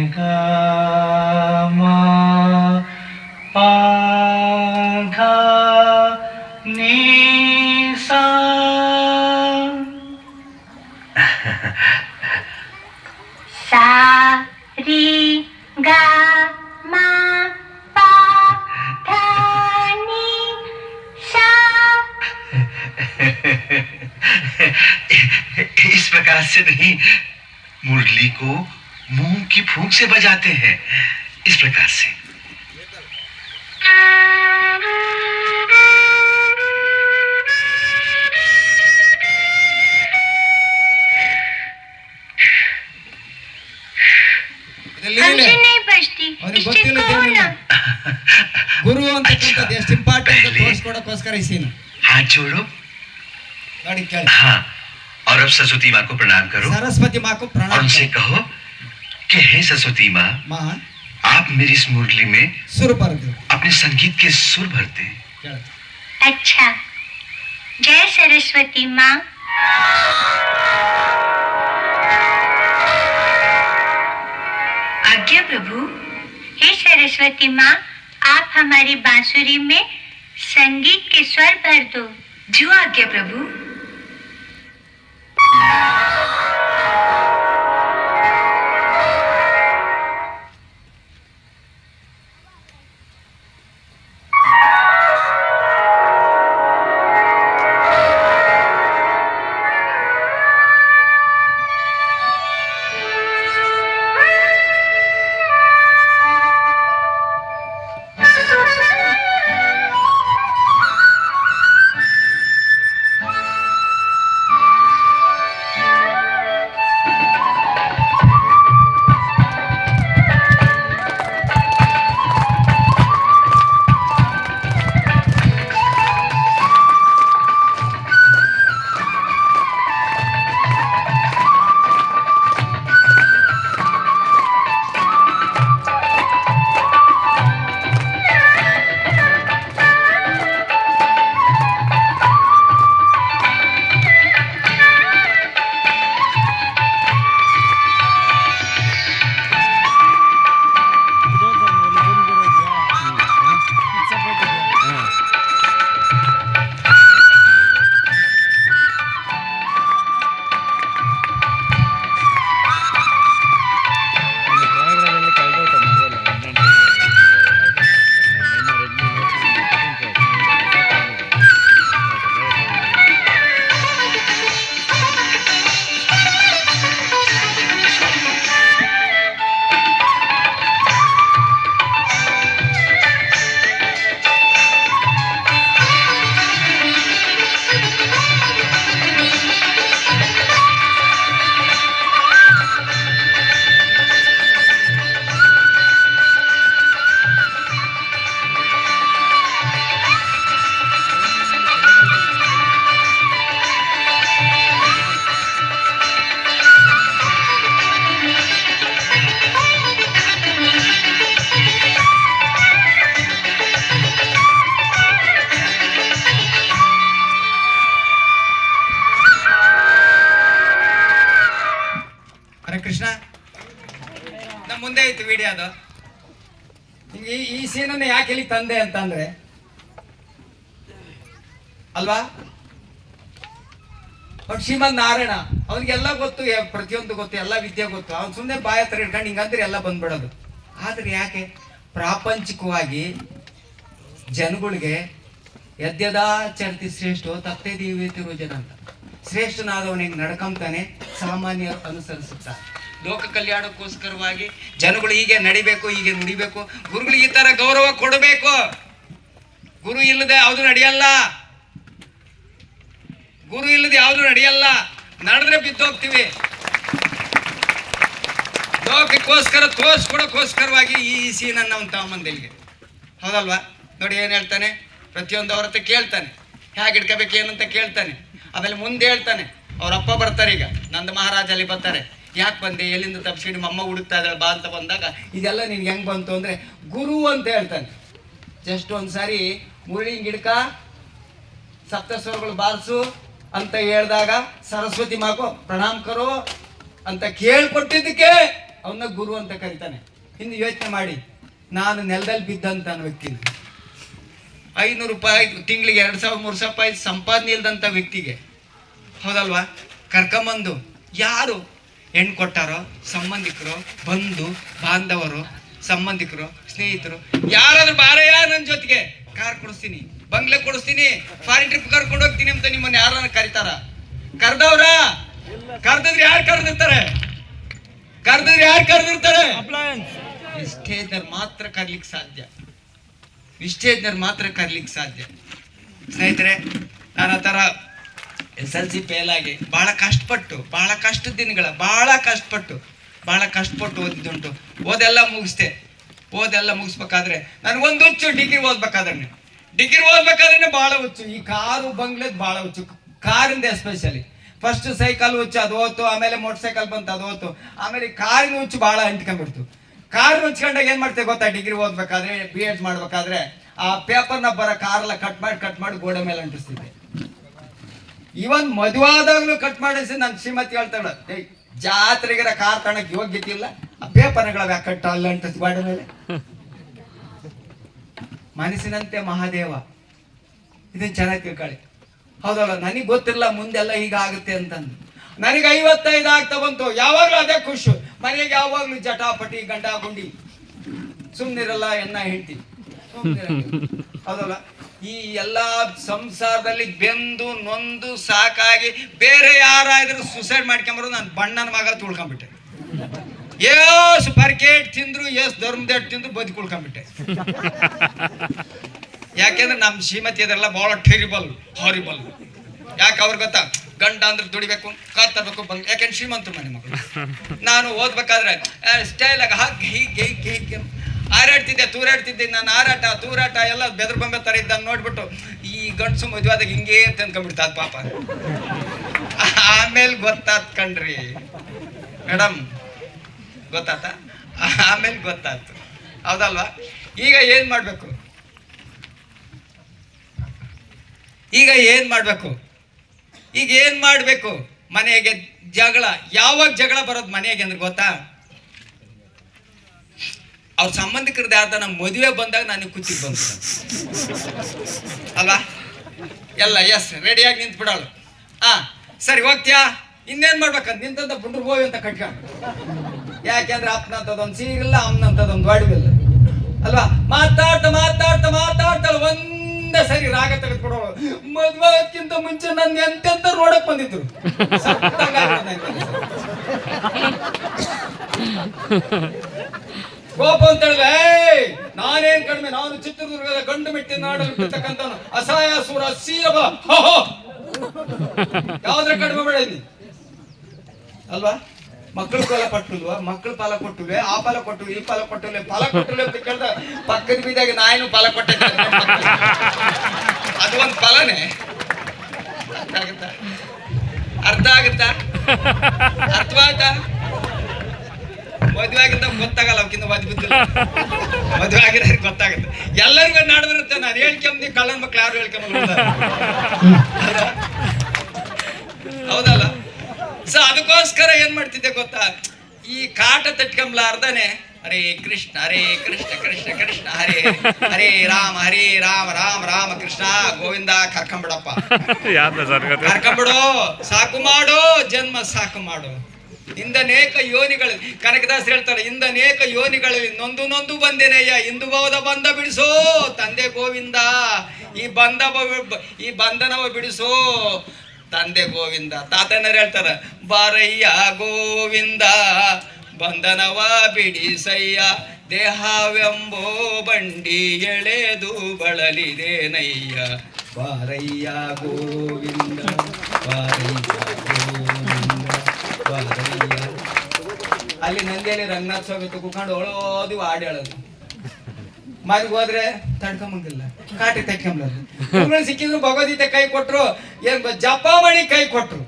गा मा पा धा नी सा। सा री गा मा पा धा नी सा। इस प्रकार से नहीं, मुरली को मुंह की फूंक से बजाते हैं। इस प्रकार से मुझे नहीं बजती, ಅವ್ರಿಗೆ इससे ಗೊತ್ತಿಲ್ಲ कहो ಏನಿಲ್ಲ. ना। ಗುರು ಅಂತಕ್ಕಂಥದ್ದು ಎಷ್ಟು ಇಂಪಾರ್ಟೆಂಟ್ ಪಹಲೆ- ತೋರಿಸ್ಕೊಡಕ್ಕೋಸ್ಕರ ಈ ಸೀನ್ हाथ जोड़ो। ನೋಡಿ ಕೇಳಿ. हाँ, और अब सरस्वती माँ को प्रणाम करो ಸರಸ್ವತಿ ಮಾಕು और ಪ್ರಣಾಮ. उनसे कहो कि हे सरस्वती माँ, ಮಾ आप मेरी इस मुरली में ಸುರು ಬರೆದು अपने संगीत के सुर भरते हैं। ಕೇಳಿ. अच्छा, जय सरस्वती माँ। आज्ञा प्रभु। हे सरस्वती माँ, आप हमारी बांसुरी में संगीत के स्वर भर दो। जो आज्ञा प्रभु। ಕೃಷ್ಣ ನಮ್ಮ ಮುಂದೆ ಐತಿ ವಿಡಿಯೋ ಅದು. ಈ ಸೀನನ್ನ ಯಾಕೆ ಇಲ್ಲಿ ತಂದೆ ಅಂತಂದ್ರೆ ಅಲ್ವಾ, ಅವ್ನು ಶ್ರೀಮಂತ ನಾರಾಯಣ, ಅವನಿಗೆಲ್ಲ ಗೊತ್ತು, ಪ್ರತಿಯೊಂದು ಗೊತ್ತು, ಎಲ್ಲ ವಿದ್ಯೆ ಗೊತ್ತು. ಅವ್ನು ಸುಮ್ಮನೆ ಬಾಯ ಹತ್ರ ಇಟ್ಕೊಂಡು ಹಿಂಗಂದ್ರೆ ಎಲ್ಲ ಬಂದ್ಬಿಡೋದು. ಆದ್ರೆ ಯಾಕೆ ಪ್ರಾಪಂಚಿಕವಾಗಿ ಜನಗಳಿಗೆ ಯದ್ಯದಾಚರಿತಿ ಶ್ರೇಷ್ಠ ತಪ್ಪೇ ದೀವೇತಿರೋ ಜನ ಅಂತ, ಶ್ರೇಷ್ಠನಾದವನು ಹೆಂಗ್ ನಡ್ಕೊಂತಾನೆ ಸಾಮಾನ್ಯ ಅನುಸರಿಸುತ್ತಾರೆ. ಲೋಕ ಕಲ್ಯಾಣಕ್ಕೋಸ್ಕರವಾಗಿ ಜನಗಳು ಹೀಗೆ ನಡಿಬೇಕು, ಹೀಗೆ ನುಡಿಬೇಕು, ಗುರುಗಳಿಗೆ ಈ ತರ ಗೌರವ ಕೊಡಬೇಕು. ಗುರು ಇಲ್ಲದೆ ಯಾವುದು ನಡೆಯಲ್ಲ, ಗುರು ಇಲ್ಲದೆ ಯಾವುದು ನಡೆಯಲ್ಲ. ನಡೆದ್ರೆ ಬಿದ್ದೋಗ್ತೀವಿ. ಲೋಕಕ್ಕೋಸ್ಕರ ತೋರ್ಸ್ಕೊಡಕ್ಕೋಸ್ಕರವಾಗಿ ಈ ಸೀನನ್ನ ಅವನು ತಗೊಂಬಂದಿಲ್ಗೆ, ಹೌದಲ್ವಾ? ನೋಡಿ ಏನ್ ಹೇಳ್ತಾನೆ, ಪ್ರತಿಯೊಂದು ಅವ್ರ ಹತ್ರ ಕೇಳ್ತಾನೆ, ಹೇಗೆ ಇಟ್ಕೋಬೇಕು ಏನಂತ ಕೇಳ್ತಾನೆ. ಆಮೇಲೆ ಮುಂದೆ ಹೇಳ್ತಾನೆ, ಅವ್ರ ಅಪ್ಪ ಬರ್ತಾರೆ, ಈಗ ನಂದ ಮಹಾರಾಜ ಅಲ್ಲಿ ಬರ್ತಾರೆ. ಯಾಕೆ ಬಂದೆ, ಎಲ್ಲಿಂದ ತಪ್ಪಿಸಿಡಿ, ಅಮ್ಮ ಹುಡುಕ್ತಾ ಇದ್ದಾಳೆ ಬಾ ಅಂತ ಬಂದಾಗ ಇದೆಲ್ಲ ನಿನ್ಗೆ ಹೆಂಗ್ ಬಂತು ಅಂದ್ರೆ ಗುರು ಅಂತ ಹೇಳ್ತಾನೆ. ಜಸ್ಟ್ ಒಂದ್ಸಾರಿ ಮುರಳಿ ಗಿಡಕ ಸಪ್ತಸ್ವರಗಳು ಬಾರಿಸು ಅಂತ ಹೇಳಿದಾಗ ಸರಸ್ವತಿ ಮಾಕೋ ಪ್ರಣಾಮ ಕರೋ ಅಂತ ಕೇಳ್ಕೊಟ್ಟಿದ್ದಕ್ಕೆ ಅವನ್ನ ಗುರು ಅಂತ ಕರೀತಾನೆ. ಇನ್ನು ಯೋಚನೆ ಮಾಡಿ, ನಾನು ನೆಲದಲ್ಲಿ ಬಿದ್ದಂತ ವ್ಯಕ್ತಿ, 500 ರೂಪಾಯಿ ತಿಂಗಳಿಗೆ 2000-3000 ರೂಪಾಯಿ ಸಂಪಾದನೆ ಇಲ್ದಂತ ವ್ಯಕ್ತಿಗೆ, ಹೌದಲ್ವಾ, ಕರ್ಕೊಂಬಂದು ಯಾರು ಹೆಣ್ಣು ಕೊಟ್ಟಾರೋ, ಸಂಬಂಧಿಕರು, ಬಂಧು ಬಾಂಧವರು, ಸಂಬಂಧಿಕರು, ಸ್ನೇಹಿತರು, ಯಾರಾದ್ರೂ ಬಾರಯ್ಯ ನನ್ನ ಜೊತೆಗೆ ಕಾರ್ ಕೊಡಿಸ್ತೀನಿ, ಬಂಗ್ಲೆ ಕೊಡಿಸ್ತೀನಿ, ಫಾರಿನ್ ಟ್ರಿಪ್ ಕರ್ಕೊಂಡು ಹೋಗ್ತೀನಿ ಅಂತ ನಿಮ್ಮನ್ನ ಯಾರನ್ನ ಕರೀತಾರ? ಕರ್ದವ್ರ? ಕರ್ದಿದ್ರೆ ಯಾರು ಕರೆದಿರ್ತಾರೆ? ಕರ್ದಿದ್ರೆ ಯಾರು ಕರೆದಿರ್ತಾರೆ? ವಿಸ್ಟೇಜ್ನರ್ ಮಾತ್ರ ಕರ್ಲಿಕ್ಕೆ ಸಾಧ್ಯ, ವಿಸ್ಟೇಜ್ನರ್ ಮಾತ್ರ ಕರ್ಲಿಕ್ಕೆ ಸಾಧ್ಯ. ಸ್ನೇಹಿತರೆ, ನಾನು ಆ ಥರ SLC ಫೇಲ್ ಆಗಿ ಬಹಳ ಕಷ್ಟಪಟ್ಟು, ಬಹಳ ಕಷ್ಟದ ದಿನಗಳ, ಬಹಳ ಕಷ್ಟಪಟ್ಟು ಓದಿದ್ದುಂಟು. ಓದೆಲ್ಲ ಮುಗಿಸ್ಬೇಕಾದ್ರೆ ನನಗೊಂದು ಹುಚ್ಚು, ಡಿಗ್ರಿ ಓದ್ಬೇಕಾದ್ರೆ ಬಹಳ ಹುಚ್ಚು. ಈ ಕಾರು ಬಂಗ್ಲೆದ್ ಬಹಳ ಹುಚ್ಚು, ಕಾರಿಂದ ಎಸ್ಪೆಷಲಿ. ಫಸ್ಟ್ ಸೈಕಲ್ ಹುಚ್ಚು, ಅದು ಹೋಯ್ತು. ಆಮೇಲೆ ಮೋಟರ್ ಸೈಕಲ್ ಬಂತು, ಅದು ಹೋಯ್ತು. ಆಮೇಲೆ ಕಾರಿನ ಹುಚ್ಚು ಬಹಳ ಅಂಟ್ಕೊಂಡ್ಬಿಡ್ತು. ಕಾರ್ ಹುಚ್ಕೊಂಡಾಗ ಏನ್ ಮಾಡ್ತೇವೆ ಗೊತ್ತಾ, ಡಿಗ್ರಿ ಓದ್ಬೇಕಾದ್ರೆ, BEd ಮಾಡ್ಬೇಕಾದ್ರೆ ಆ ಪೇಪರ್ನ ಬರೋ ಕಾರೆಲ್ಲ ಕಟ್ ಮಾಡಿ ಗೋಡೆ ಮೇಲೆ ಅಂಟಿಸ್ತಿದ್ದೆ. ಇವನ್ ಮದುವಾದಾಗ್ಲೂ ಕಟ್ ಮಾಡಿಸಿ ನನ್ನ ಶ್ರೀಮತಿ ಹೇಳ್ತಾಳ, ಜಾತ್ರೆಗಿರ ಕಾರ್ ತಣಕ್ ಯೋಗ್ಯತೆ ಇಲ್ಲ, ಆ ಪೇಪರ್ಗಳ ಕಟ್ಟ ಅಲ್ಲ ಅಂಟಿಸ್ ಗೋಡೆ ಮೇಲೆ. ಮನಸ್ಸಿನಂತೆ ಮಹಾದೇವ, ಇದನ್ನ ಚೆನ್ನಾಗಿ ತಿಳ್ಕೊಳ್ಳಿ, ಹೌದಲ್ಲ? ನನಗ್ ಗೊತ್ತಿರಲ್ಲ ಮುಂದೆಲ್ಲ ಹೀಗಾಗುತ್ತೆ ಅಂತಂದು. ನನಗೆ 55 ಆಗ್ತಾ ಬಂತು, ಯಾವಾಗ್ಲೂ ಅದೇ ಖುಷಿ. ಮನೆಗೆ ಯಾವಾಗ್ಲೂ ಜಟಾಪಟಿ ಗಂಡ ಗುಂಡಿ, ಸುಮ್ನಿರಲ್ಲ ಎನ್ನ ಹೆಂಡತಿ, ಹೌದಲ್ಲ? ಈ ಎಲ್ಲಾ ಸಂಸಾರದಲ್ಲಿ ಬೆಂದು ನೊಂದು ಸಾಕಾಗಿ ಬೇರೆ ಯಾರಾದ್ರೂ ಸುಸೈಡ್ ಮಾಡ್ಕೊಂಬರೋದು ನಾನು ಬಣ್ಣನ ಮಗ ತುಳ್ಕೊಂಡ್ಬಿಟ್ಟೆ. ಏಸು ಪರ್ಕೇಟ್ ತಿಂದ್ರು, ಏಸು ಧರ್ಮದೇಟ್ ತಿಂದ್ರು ಬದುಕುಳ್ಕೊಂಡ್ಬಿಟ್ಟೆ. ಯಾಕೆಂದ್ರೆ ನಮ್ಮ ಶ್ರೀಮತಿ ಅದೆಲ್ಲ ಬಹಳ ಹಾರಿಬಲ್. ಯಾಕೆ ಅವ್ರಿಗೆ ಗೊತ್ತಾ, ಗಂಡ ಅಂದ್ರೆ ದುಡಿಬೇಕು, ಕಾರ್ ತರಬೇಕು, ಯಾಕೆಂದ್ರೆ ಶ್ರೀಮಂತರು ಮನೆ ಮಕ್ಕಳು. ನಾನು ಓದ್ಬೇಕಾದ್ರೆ ಸ್ಟೈಲ್ ಆಗಿ ಹೀಗೆ ಹಾರಾಡ್ತಿದ್ದೆ, ತೂರಾಡ್ತಿದ್ದೆ. ನಾನು ತೂರಾಟ ಎಲ್ಲ ಬೆದ್ರ ಬೊಂಬೆ ತರ ಇದ್ದಂಗೆ ನೋಡ್ಬಿಟ್ಟು ಈ ಗಂಡಸು ಮದುವೆ ಆದಾಗ ಹಿಂಗೇ ಅಂತ ಅನ್ಕೊಂಡ್ಬಿಡ್ತ ಅದ್ ಪಾಪ. ಆಮೇಲೆ ಗೊತ್ತಾತ್ ಕಣ್ರಿ ಮೇಡಮ್, ಗೊತ್ತಾತ? ಆಮೇಲೆ ಗೊತ್ತಾಯ್ತು, ಹೌದಲ್ವಾ? ಈಗ ಏನ್ ಮಾಡ್ಬೇಕು? ಮನೆಗೆ ಜಗಳ. ಯಾವಾಗ ಜಗಳ ಬರೋದು ಮನೆಗೆ ಅಂದ್ರೆ ಗೊತ್ತಾ, ಅವ್ರ ಸಂಬಂಧಿಕರದ್ದು ಯಾರ್ದ ನಮ್ಮ ಮದುವೆ ಬಂದಾಗ ನನಗೆ ಕುತ್ತಿಗೆ ಬಂತು ಅಲ್ವಾ? ಎಲ್ಲ ರೆಡಿಯಾಗಿ ನಿಂತು ಬಿಡೋಳು. ಸರಿ ಹೋಗ್ತೀಯಾ, ಇನ್ನೇನ್ ಮಾಡ್ಬೇಕಂತ ನಿಂತಂತ ಬುಂಡ್ರು ಬೋವಿ ಅಂತ ಕಟ್ಕೊಂಡು. ಯಾಕೆಂದ್ರೆ ಅಪ್ಪನಂತದೊಂದು ಸೀರಿಲ್ಲ, ಅಮ್ಮನಂತದೊಂದು ಅಡಿವಿಲ್ಲ ಅಲ್ವಾ? ಮಾತಾಡ್ತಾ ಒಂದೇ ಸರಿ ರಾಗ ತೆಗೆದುಕೊಡೋಳು. ಮದುವೆಕ್ಕಿಂತ ಮುಂಚೆ ನನ್ನ ಎಂತೆಂತ ನೋಡಕ್ ಬಂದಿದ್ರು. ಕೋಪ ಅಂತ ಹೇಳಿದ್ರೆ, ನಾನೇನ್ ಕಡಿಮೆ, ನಾನು ಚಿತ್ರದುರ್ಗದ ಗಂಡು ಮೆಟ್ಟಿ ನಾಡಲು ಬಿಡ್ತಕ್ಕಂಥ ಅಸಹಾಯ ಸೂರ ಸೀರಬ, ಯಾವ್ದ್ರ ಕಡಿಮೆ ಬೇಡ ಅಲ್ವಾ? ಮಕ್ಕಳು ಫಲ ಕೊಟ್ಟಿಲ್ವಾ? ಮಕ್ಕಳು ಫಲ ಕೊಟ್ಟಿಲ್ವೆ, ಆ ಫಲ ಕೊಟ್ಟಿಲ್ವೆ, ಈ ಫಲ ಕೊಟ್ಟಿಲ್ವೆ, ಫಲ ಕೊಟ್ಟಿಲ್ವೆ ಅಂತ ಕೇಳ್ದ ಪಕ್ಕದ ಬೀದಾಗ ನಾಯಿನೂ ಫಲ ಕೊಟ್ಟಿದ್ದೆ. ಅದು ಒಂದು ಫಲನೇ. ಅರ್ಥ ಆಗುತ್ತಾ? ಅರ್ಥವಾಯ್ತಾ? ಮದುವೆ ಆಗಿದ್ದ ಗೊತ್ತಾಗಲ್ಲ, ಅವಕ್ಕಿಂತ ಮದುವೆ ಆಗಿದ್ರೆ ಗೊತ್ತಾಗುತ್ತೆ. ಎಲ್ಲರಿಗೂ ನಾಡಿದಿರುತ್ತೆ. ನಾನು ಹೇಳ್ಕೊಂಬ, ಕಳ್ಳನ ಮಕ್ಳು ಯಾರು ಹೇಳ್ಕೊಂಬ, ಹೌದಲ್ಲ? ಸೊ ಅದಕ್ಕೋಸ್ಕರ ಏನ್ ಮಾಡ್ತಿದ್ದೆ ಗೊತ್ತಾ, ಈ ಕಾಟ ತಟ್ಕೊಂಬ್ಲಾರ್ದನೆ ಹರೇ ಕೃಷ್ಣ ಕೃಷ್ಣ ಕೃಷ್ಣ ಹರೇ ಹರೇ ರಾಮ ರಾಮ ರಾಮ ಕೃಷ್ಣ ಗೋವಿಂದ ಕರ್ಕೊಂಬಿಡಪ್ಪ, ಕರ್ಕೊಂಬಿಡು, ಸಾಕು ಮಾಡು, ಜನ್ಮ ಸಾಕು ಮಾಡು. ಇಂದನೇಕ ಯೋನಿಗಳು, ಕನಕದಾಸ್ ಹೇಳ್ತಾರೆ, ಇಂದನೇಕ ಯೋನಿಗಳಲ್ಲಿ ನೊಂದು ನೊಂದು ಬಂದೇನಯ್ಯ, ಇಂದು ಭಾವದ ಬಂಧ ಬಿಡಿಸೋ ತಂದೆ ಗೋವಿಂದ, ಈ ಬಂಧನವ ಬಿಡಿಸೋ ತಂದೆ ಗೋವಿಂದ. ತಾತನರು ಹೇಳ್ತಾರೆ, ಬಾರಯ್ಯ ಗೋವಿಂದ ಬಂಧನವ ಬಿಡಿಸಯ್ಯ, ದೇಹವೆಂಬೋ ಬಂಡಿ ಎಳೆದು ಬಳಲಿದೇನಯ್ಯ, ಬಾರಯ್ಯ ಗೋವಿಂದ ಬಾರಯ್ಯ ಗೋವಿಂದ ಬಾರಯ್ಯ. ಅಲ್ಲಿ ನಂದಿಯಲ್ಲಿ ರಂಗನಾಥ ಸ್ವಾಮಿ ಕೂತ್ಕೊಂಡು ಒಳೋದು ಹಾಡು ಹೇಳೋದು. ಮನೆಗೆ ಹೋದ್ರೆ ತಡ್ಕೊಂಬಂಗಿಲ್ಲ, ಕಾಟಿ ತೆಕ್ಕೊಂಬಲ್ಲ. ಸಿಕ್ಕಿದ್ರು ಭಗವದ್ಗೀತೆ ಕೈ ಕೊಟ್ರು, ಏನ್ ಜಪಮಣಿ ಕೈ ಕೊಟ್ರು,